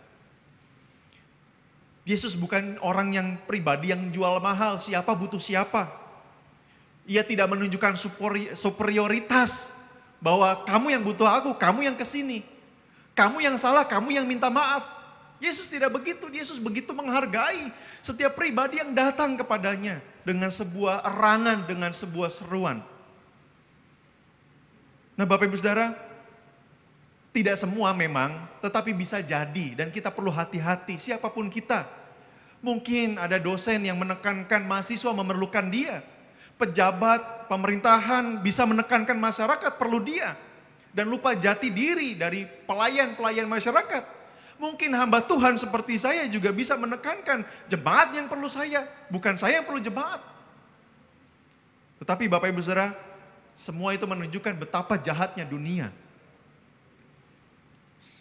Yesus bukan orang yang pribadi yang jual mahal, siapa butuh siapa. Ia tidak menunjukkan superioritas bahwa kamu yang butuh aku, kamu yang kesini. kamu yang salah, kamu yang minta maaf. Yesus tidak begitu, Yesus begitu menghargai setiap pribadi yang datang kepadanya dengan sebuah erangan, dengan sebuah seruan. Nah Bapak Ibu Saudara, tidak semua memang, tetapi bisa jadi dan kita perlu hati-hati siapapun kita. Mungkin ada dosen yang menekankan mahasiswa memerlukan dia. Pejabat, pemerintahan bisa menekankan masyarakat perlu dia. Dan lupa jati diri dari pelayan-pelayan masyarakat. Mungkin hamba Tuhan seperti saya juga bisa menekankan jemaat yang perlu saya, bukan saya yang perlu jemaat. Tetapi Bapak Ibu Saudara, semua itu menunjukkan betapa jahatnya dunia.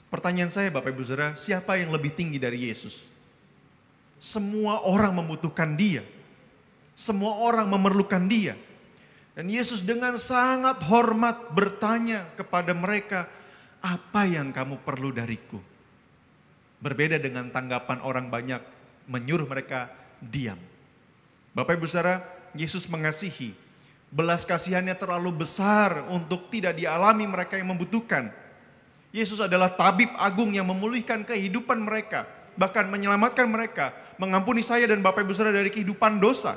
Pertanyaan saya Bapak Ibu Saudara, siapa yang lebih tinggi dari Yesus? Semua orang membutuhkan dia. Semua orang memerlukan dia. Dan Yesus dengan sangat hormat bertanya kepada mereka, apa yang kamu perlu dariku? Berbeda dengan tanggapan orang banyak, menyuruh mereka diam. Bapak Ibu Saudara, Yesus mengasihi. Belas kasihannya terlalu besar untuk tidak dialami mereka yang membutuhkan. Yesus adalah tabib agung yang memulihkan kehidupan mereka, bahkan menyelamatkan mereka, mengampuni saya dan Bapak Ibu Saudara dari kehidupan dosa.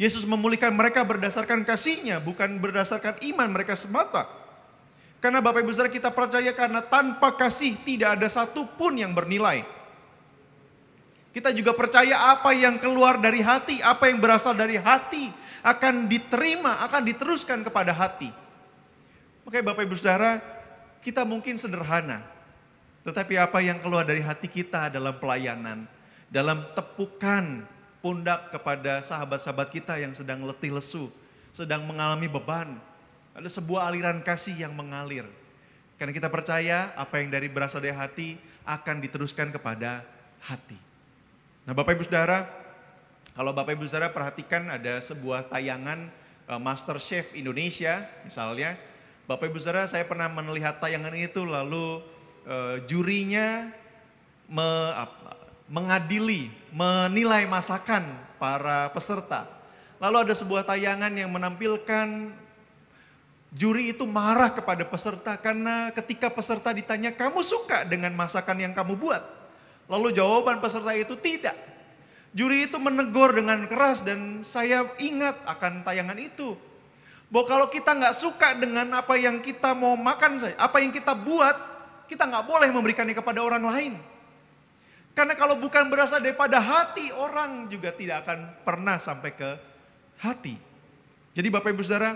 Yesus memulihkan mereka berdasarkan kasih-Nya, bukan berdasarkan iman mereka semata. Karena Bapak Ibu Saudara kita percaya karena tanpa kasih tidak ada satupun yang bernilai. Kita juga percaya apa yang keluar dari hati, apa yang berasal dari hati akan diterima, akan diteruskan kepada hati. Makanya Bapak Ibu Saudara, kita mungkin sederhana, tetapi apa yang keluar dari hati kita dalam pelayanan, dalam tepukan pundak kepada sahabat-sahabat kita yang sedang letih lesu, sedang mengalami beban. Ada sebuah aliran kasih yang mengalir. Karena kita percaya apa yang berasal dari hati akan diteruskan kepada hati. Nah Bapak Ibu Saudara, kalau Bapak Ibu Saudara perhatikan ada sebuah tayangan Master Chef Indonesia misalnya. Bapak Ibu Saudara, saya pernah melihat tayangan itu lalu jurinya mengadili, menilai masakan para peserta. Lalu ada sebuah tayangan yang menampilkan juri itu marah kepada peserta karena ketika peserta ditanya, kamu suka dengan masakan yang kamu buat? Lalu jawaban peserta itu tidak. Juri itu menegur dengan keras dan saya ingat akan tayangan itu. Bahwa kalau kita nggak suka dengan apa yang kita mau makan, apa yang kita buat, kita nggak boleh memberikannya kepada orang lain. Karena kalau bukan berasal daripada hati, orang juga tidak akan pernah sampai ke hati. Jadi Bapak Ibu Saudara,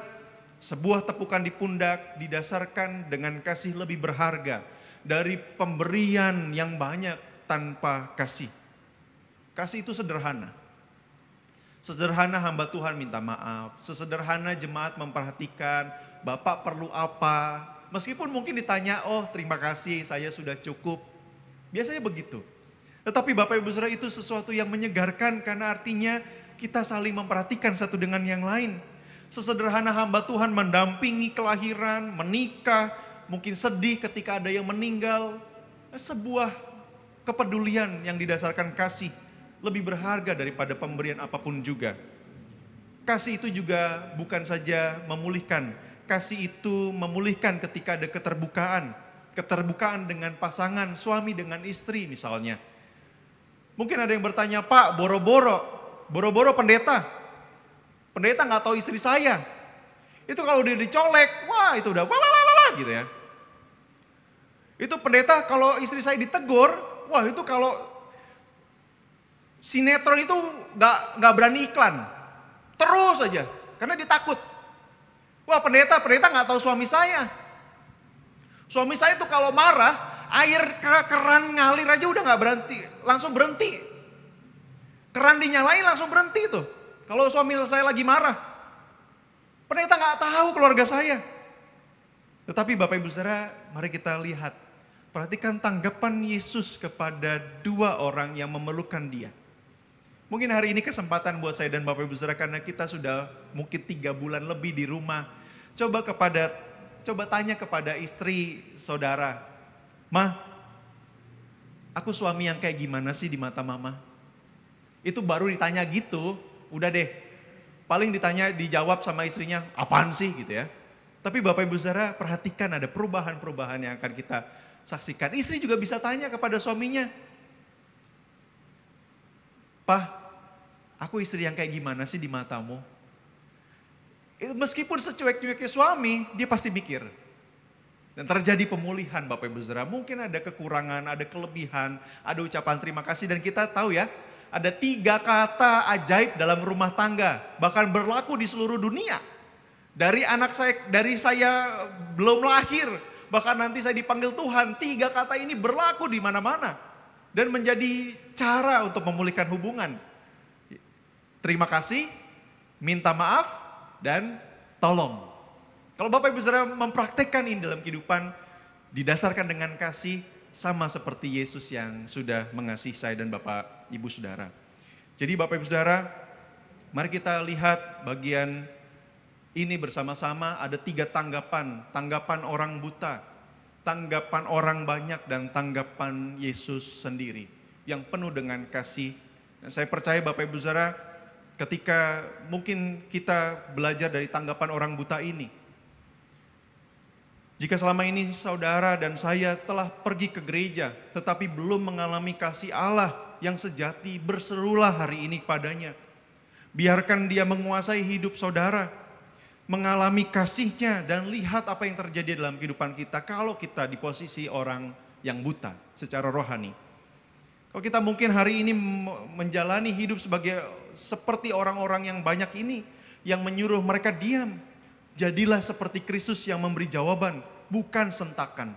sebuah tepukan di pundak didasarkan dengan kasih lebih berharga dari pemberian yang banyak tanpa kasih. Kasih itu sederhana. Sesederhana hamba Tuhan minta maaf, sesederhana jemaat memperhatikan Bapak perlu apa. Meskipun mungkin ditanya, oh terima kasih saya sudah cukup. Biasanya begitu. Tetapi Bapak Ibu Saudara itu sesuatu yang menyegarkan karena artinya kita saling memperhatikan satu dengan yang lain. Sesederhana hamba Tuhan mendampingi kelahiran, menikah, mungkin sedih ketika ada yang meninggal. Sebuah kepedulian yang didasarkan kasih lebih berharga daripada pemberian apapun juga. Kasih itu juga bukan saja memulihkan. Kasih itu memulihkan ketika ada keterbukaan. Keterbukaan dengan pasangan, suami dengan istri misalnya. Mungkin ada yang bertanya, Pak, boro-boro pendeta. Pendeta gak tahu istri saya. Itu kalau dia dicolek, wah itu udah wah gitu ya. Itu pendeta kalau istri saya ditegur, wah itu kalau sinetron itu gak berani iklan. Terus aja, karena dia takut. Wah pendeta gak tahu suami saya. Suami saya tuh kalau marah, air keran ngalir aja udah gak berhenti. Langsung berhenti. Keran dinyalain langsung berhenti tuh. Kalau suami saya lagi marah. Pendeta gak tahu keluarga saya. Tetapi Bapak Ibu Saudara, mari kita lihat. Perhatikan tanggapan Yesus kepada dua orang yang memerlukan dia. Mungkin hari ini kesempatan buat saya dan Bapak Ibu Saudara karena kita sudah mungkin 3 bulan lebih di rumah. Coba tanya kepada istri saudara, Ma, aku suami yang kayak gimana sih di mata mama? Itu baru ditanya gitu, udah deh. Paling dijawab sama istrinya, apaan sih gitu ya. Tapi Bapak Ibu Saudara perhatikan ada perubahan-perubahan yang akan kita saksikan. Istri juga bisa tanya kepada suaminya, "Pak, aku istri yang kayak gimana sih di matamu?" Meskipun secuek-cueknya suami, dia pasti mikir. Dan terjadi pemulihan Bapak Ibu Saudara. Mungkin ada kekurangan, ada kelebihan, ada ucapan terima kasih. Dan kita tahu ya, ada 3 kata ajaib dalam rumah tangga. Bahkan berlaku di seluruh dunia. Dari saya belum lahir, bahkan nanti saya dipanggil Tuhan. 3 kata ini berlaku di mana-mana. Dan menjadi cara untuk memulihkan hubungan. Terima kasih, minta maaf, dan tolong. Kalau Bapak Ibu Saudara mempraktekkan ini dalam kehidupan, didasarkan dengan kasih, sama seperti Yesus yang sudah mengasihi saya dan Bapak Ibu Saudara. Jadi Bapak Ibu Saudara, mari kita lihat bagian ini bersama-sama. Ada 3 tanggapan. Tanggapan orang buta, tanggapan orang banyak, dan tanggapan Yesus sendiri yang penuh dengan kasih. Dan saya percaya Bapak Ibu Saudara, ketika mungkin kita belajar dari tanggapan orang buta ini, jika selama ini saudara dan saya telah pergi ke gereja tetapi belum mengalami kasih Allah yang sejati, berserulah hari ini kepadanya. Biarkan dia menguasai hidup saudara, mengalami kasih-Nya, dan lihat apa yang terjadi dalam kehidupan kita kalau kita di posisi orang yang buta secara rohani. Kalau kita mungkin hari ini menjalani hidup seperti orang-orang yang banyak ini, yang menyuruh mereka diam. Jadilah seperti Kristus yang memberi jawaban, bukan sentakan.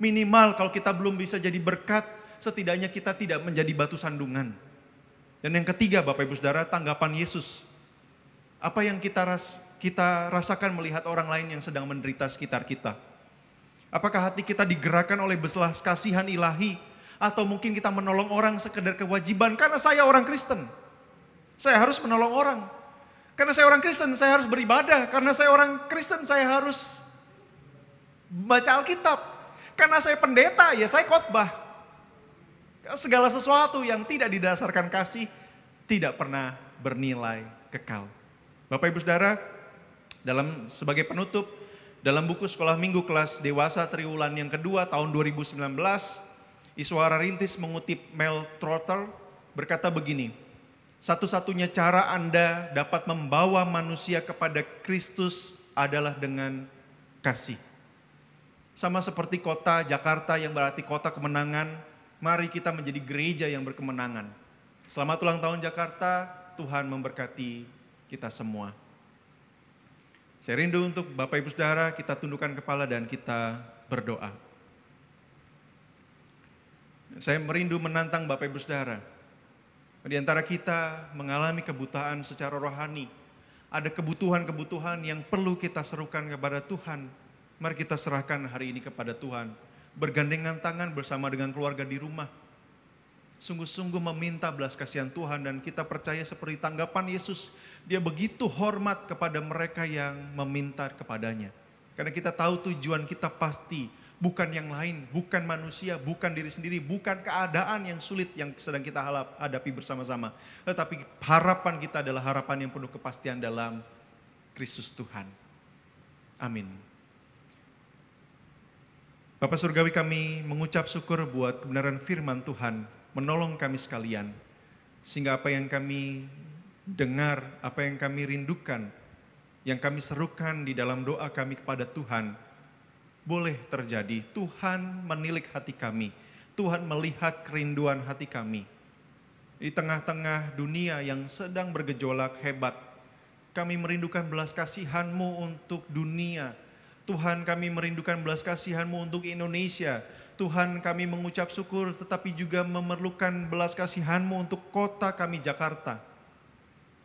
Minimal kalau kita belum bisa jadi berkat, setidaknya kita tidak menjadi batu sandungan. Dan yang ketiga Bapak Ibu Saudara, tanggapan Yesus. Apa yang kita rasakan melihat orang lain yang sedang menderita sekitar kita? Apakah hati kita digerakkan oleh belas kasihan ilahi? Atau mungkin kita menolong orang sekedar kewajiban, karena saya orang Kristen. Saya harus menolong orang. Karena saya orang Kristen, saya harus beribadah. Karena saya orang Kristen, saya harus baca Alkitab. Karena saya pendeta, ya saya khotbah. Segala sesuatu yang tidak didasarkan kasih tidak pernah bernilai kekal. Bapak Ibu Saudara, sebagai penutup, dalam buku Sekolah Minggu Kelas Dewasa Triwulan yang kedua tahun 2019, Iswara Rintis mengutip Mel Trotter berkata begini, "Satu-satunya cara Anda dapat membawa manusia kepada Kristus adalah dengan kasih." Sama seperti kota Jakarta yang berarti kota kemenangan, mari kita menjadi gereja yang berkemenangan. Selamat ulang tahun Jakarta, Tuhan memberkati kita semua. Saya rindu untuk Bapak Ibu Saudara, kita tundukkan kepala dan kita berdoa. Saya merindu menantang Bapak Ibu Saudara. Di antara kita mengalami kebutaan secara rohani. Ada kebutuhan-kebutuhan yang perlu kita serukan kepada Tuhan. Mari kita serahkan hari ini kepada Tuhan. Bergandengan tangan bersama dengan keluarga di rumah. Sungguh-sungguh meminta belas kasihan Tuhan, dan kita percaya seperti tanggapan Yesus. Dia begitu hormat kepada mereka yang meminta kepadanya. Karena kita tahu tujuan kita pasti bukan yang lain, bukan manusia, bukan diri sendiri, bukan keadaan yang sulit yang sedang kita hadapi bersama-sama. Tetapi harapan kita adalah harapan yang penuh kepastian dalam Kristus Tuhan. Amin. Bapa Surgawi, kami mengucap syukur buat kebenaran firman Tuhan, menolong kami sekalian. Sehingga apa yang kami dengar, apa yang kami rindukan, yang kami serukan di dalam doa kami kepada Tuhan, boleh terjadi. Tuhan menilik hati kami. Tuhan melihat kerinduan hati kami. Di tengah-tengah dunia yang sedang bergejolak hebat, kami merindukan belas kasihan-Mu untuk dunia. Tuhan, kami merindukan belas kasihan-Mu untuk Indonesia. Tuhan, kami mengucap syukur tetapi juga memerlukan belas kasihan-Mu untuk kota kami Jakarta.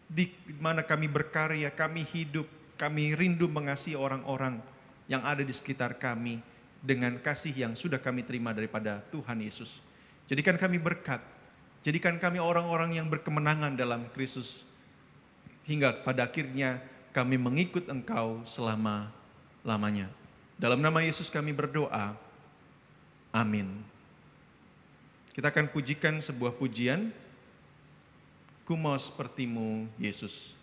Di mana kami berkarya, kami hidup, kami rindu mengasihi orang-orang yang ada di sekitar kami dengan kasih yang sudah kami terima daripada Tuhan Yesus. Jadikan kami berkat, jadikan kami orang-orang yang berkemenangan dalam Kristus, hingga pada akhirnya kami mengikut Engkau selama-lamanya. Dalam nama Yesus kami berdoa, amin. Kita akan pujikan sebuah pujian, Ku Mau Seperti-Mu Yesus.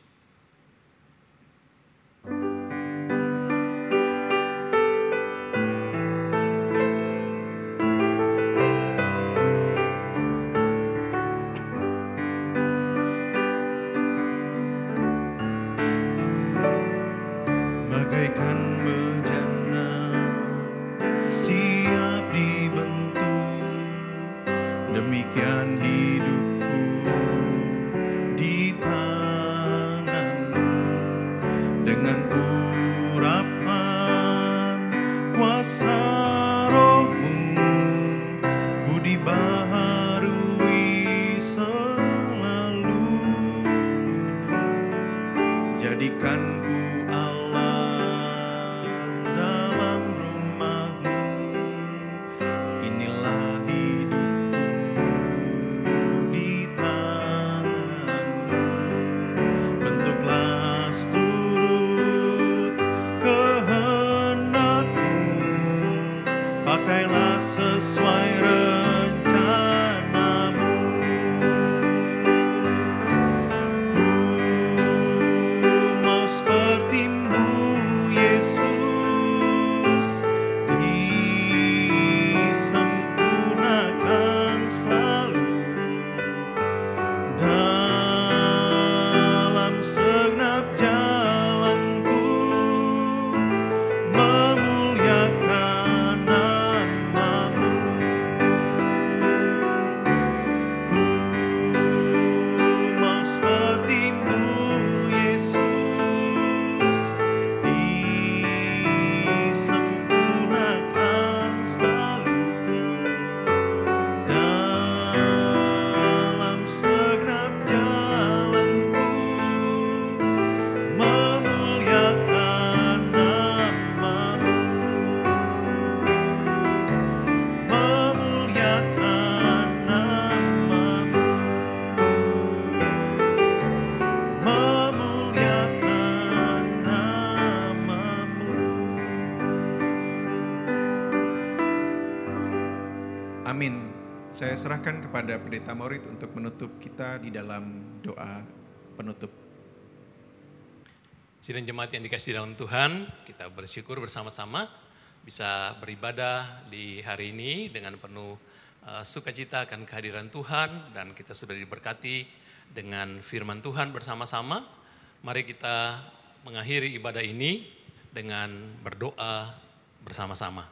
bagaikan bejana siap dibentuk, demikian hidupku di tanganmu. Dengan urapan kuasa rohmu, ku dibaharui selalu. Jadikan ku Allah dalam rumahmu, inilah hidupku di tanganmu. Bentuklah seturut kehendakmu, pakailah sesuai rencanamu. Ku mau seperti-Mu Yesus, disempurnakan selalu dalam segenap jalanku, memuliakan nama-Mu. Ku mau seperti-Mu Yesus, disempurnakan selalu dalam segenap jalanku, memuliakan nama-Mu, memuliakan nama-Mu, memuliakan nama-Mu. Amin. Saya serahkan kepada Pendeta Maurid untuk menutup kita di dalam doa penutup. Sidang jemaat yang dikasihi dalam Tuhan, kita bersyukur bersama-sama bisa beribadah di hari ini dengan penuh sukacita akan kehadiran Tuhan, dan kita sudah diberkati dengan firman Tuhan bersama-sama. Mari kita mengakhiri ibadah ini dengan berdoa bersama-sama.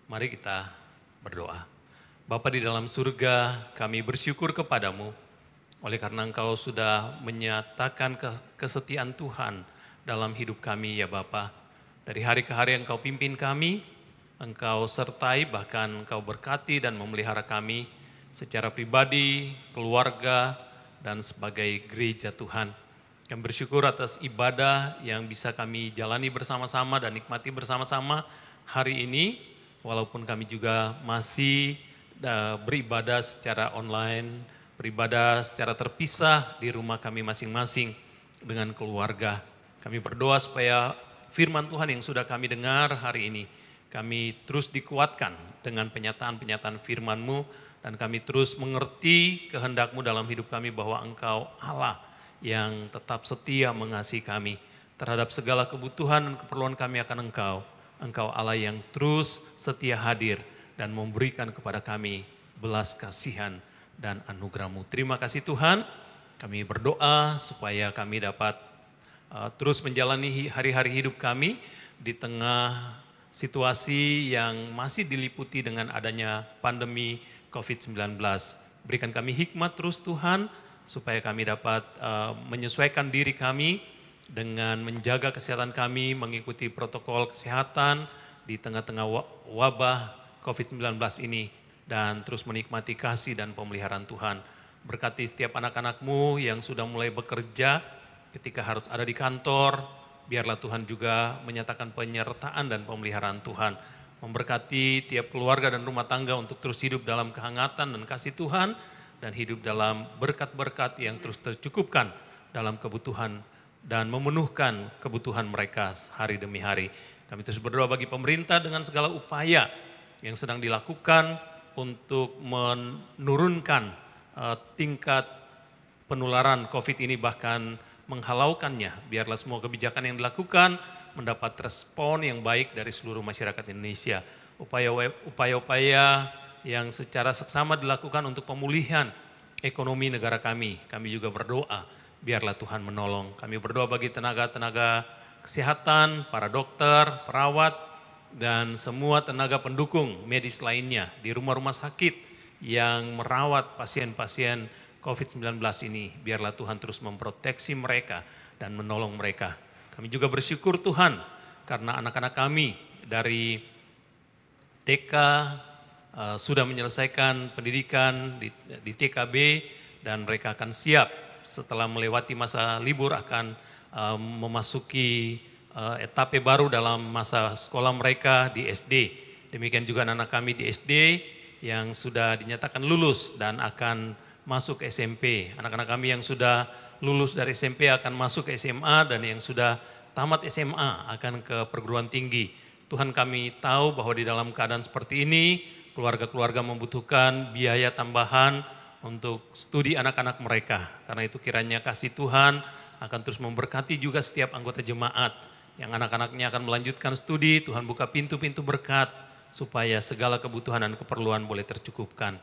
Mari kita berdoa. Bapa di dalam surga, kami bersyukur kepadamu oleh karena Engkau sudah menyatakan kesetiaan Tuhan dalam hidup kami ya Bapa. Dari hari ke hari Engkau pimpin kami, Engkau sertai, bahkan Engkau berkati dan memelihara kami secara pribadi, keluarga, dan sebagai gereja Tuhan. Kami bersyukur atas ibadah yang bisa kami jalani bersama-sama dan nikmati bersama-sama hari ini, walaupun kami juga masih beribadah secara online, beribadah secara terpisah di rumah kami masing-masing dengan keluarga. Kami berdoa supaya firman Tuhan yang sudah kami dengar hari ini, kami terus dikuatkan dengan penyataan-penyataan firman-Mu, dan kami terus mengerti kehendak-Mu dalam hidup kami bahwa Engkau Allah yang tetap setia mengasihi kami. Terhadap segala kebutuhan dan keperluan kami akan Engkau. Engkau Allah yang terus setia hadir dan memberikan kepada kami belas kasihan dan anugerah-Mu. Terima kasih Tuhan, kami berdoa supaya kami dapat terus menjalani hari-hari hidup kami di tengah situasi yang masih diliputi dengan adanya pandemi COVID-19. Berikan kami hikmat terus Tuhan, supaya kami dapat menyesuaikan diri kami dengan menjaga kesehatan kami, mengikuti protokol kesehatan di tengah-tengah wabah COVID-19 ini, dan terus menikmati kasih dan pemeliharaan Tuhan. Berkati setiap anak-anak-Mu yang sudah mulai bekerja ketika harus ada di kantor, biarlah Tuhan juga menyatakan penyertaan dan pemeliharaan Tuhan. Memberkati tiap keluarga dan rumah tangga untuk terus hidup dalam kehangatan dan kasih Tuhan, dan hidup dalam berkat-berkat yang terus tercukupkan dalam kebutuhan dan memenuhkan kebutuhan mereka hari demi hari. Kami terus berdoa bagi pemerintah dengan segala upaya yang sedang dilakukan untuk menurunkan tingkat penularan COVID ini, bahkan menghalaukannya. Biarlah semua kebijakan yang dilakukan mendapat respon yang baik dari seluruh masyarakat Indonesia. Upaya-upaya yang secara seksama dilakukan untuk pemulihan ekonomi negara kami juga berdoa, biarlah Tuhan menolong. Kami berdoa bagi tenaga-tenaga kesehatan, para dokter, perawat, dan semua tenaga pendukung medis lainnya di rumah-rumah sakit yang merawat pasien-pasien COVID-19 ini. Biarlah Tuhan terus memproteksi mereka dan menolong mereka. Kami juga bersyukur Tuhan karena anak-anak kami dari TK sudah menyelesaikan pendidikan di TKB dan mereka akan siap setelah melewati masa libur akan memasuki etape baru dalam masa sekolah mereka di SD. Demikian juga anak-anak kami di SD yang sudah dinyatakan lulus dan akan masuk ke SMP. Anak-anak kami yang sudah lulus dari SMP akan masuk ke SMA dan yang sudah tamat SMA akan ke perguruan tinggi. Tuhan kami tahu bahwa di dalam keadaan seperti ini keluarga-keluarga membutuhkan biaya tambahan untuk studi anak-anak mereka. Karena itu kiranya kasih Tuhan akan terus memberkati juga setiap anggota jemaat. Yang anak-anaknya akan melanjutkan studi, Tuhan buka pintu-pintu berkat supaya segala kebutuhan dan keperluan boleh tercukupkan.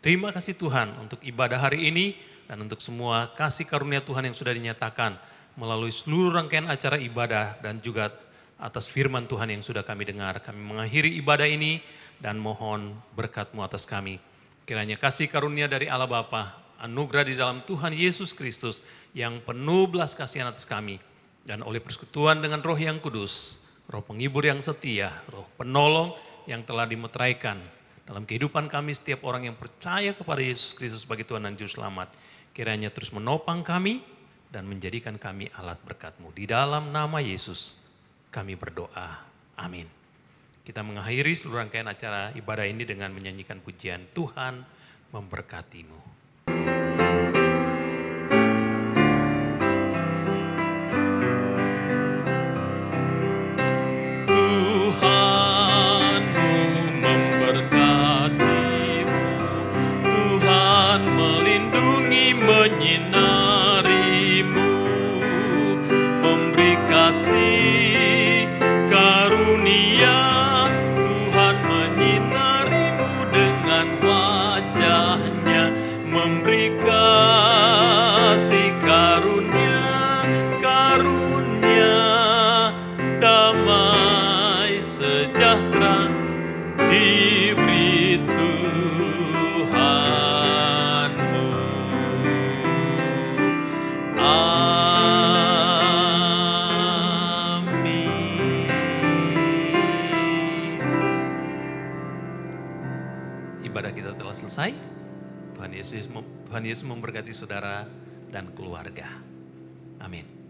Terima kasih Tuhan untuk ibadah hari ini dan untuk semua kasih karunia Tuhan yang sudah dinyatakan melalui seluruh rangkaian acara ibadah dan juga atas firman Tuhan yang sudah kami dengar. Kami mengakhiri ibadah ini dan mohon berkat-Mu atas kami. Kiranya kasih karunia dari Allah Bapa, anugerah di dalam Tuhan Yesus Kristus yang penuh belas kasihan atas kami, dan oleh persekutuan dengan Roh yang Kudus, Roh penghibur yang setia, Roh penolong yang telah dimeteraikan dalam kehidupan kami setiap orang yang percaya kepada Yesus Kristus sebagai Tuhan dan Juru Selamat. Kiranya terus menopang kami dan menjadikan kami alat berkat-Mu. Di dalam nama Yesus kami berdoa. Amin. Kita mengakhiri seluruh rangkaian acara ibadah ini dengan menyanyikan pujian Tuhan memberkati-Mu. Menyinarimu, memberi kasih karunia. Tuhan menyinarimu dengan wajah-Nya, memberi kasih karunia, karunia damai sejahtera diberi selesai. Tuhan Yesus memberkati saudara dan keluarga. Amin.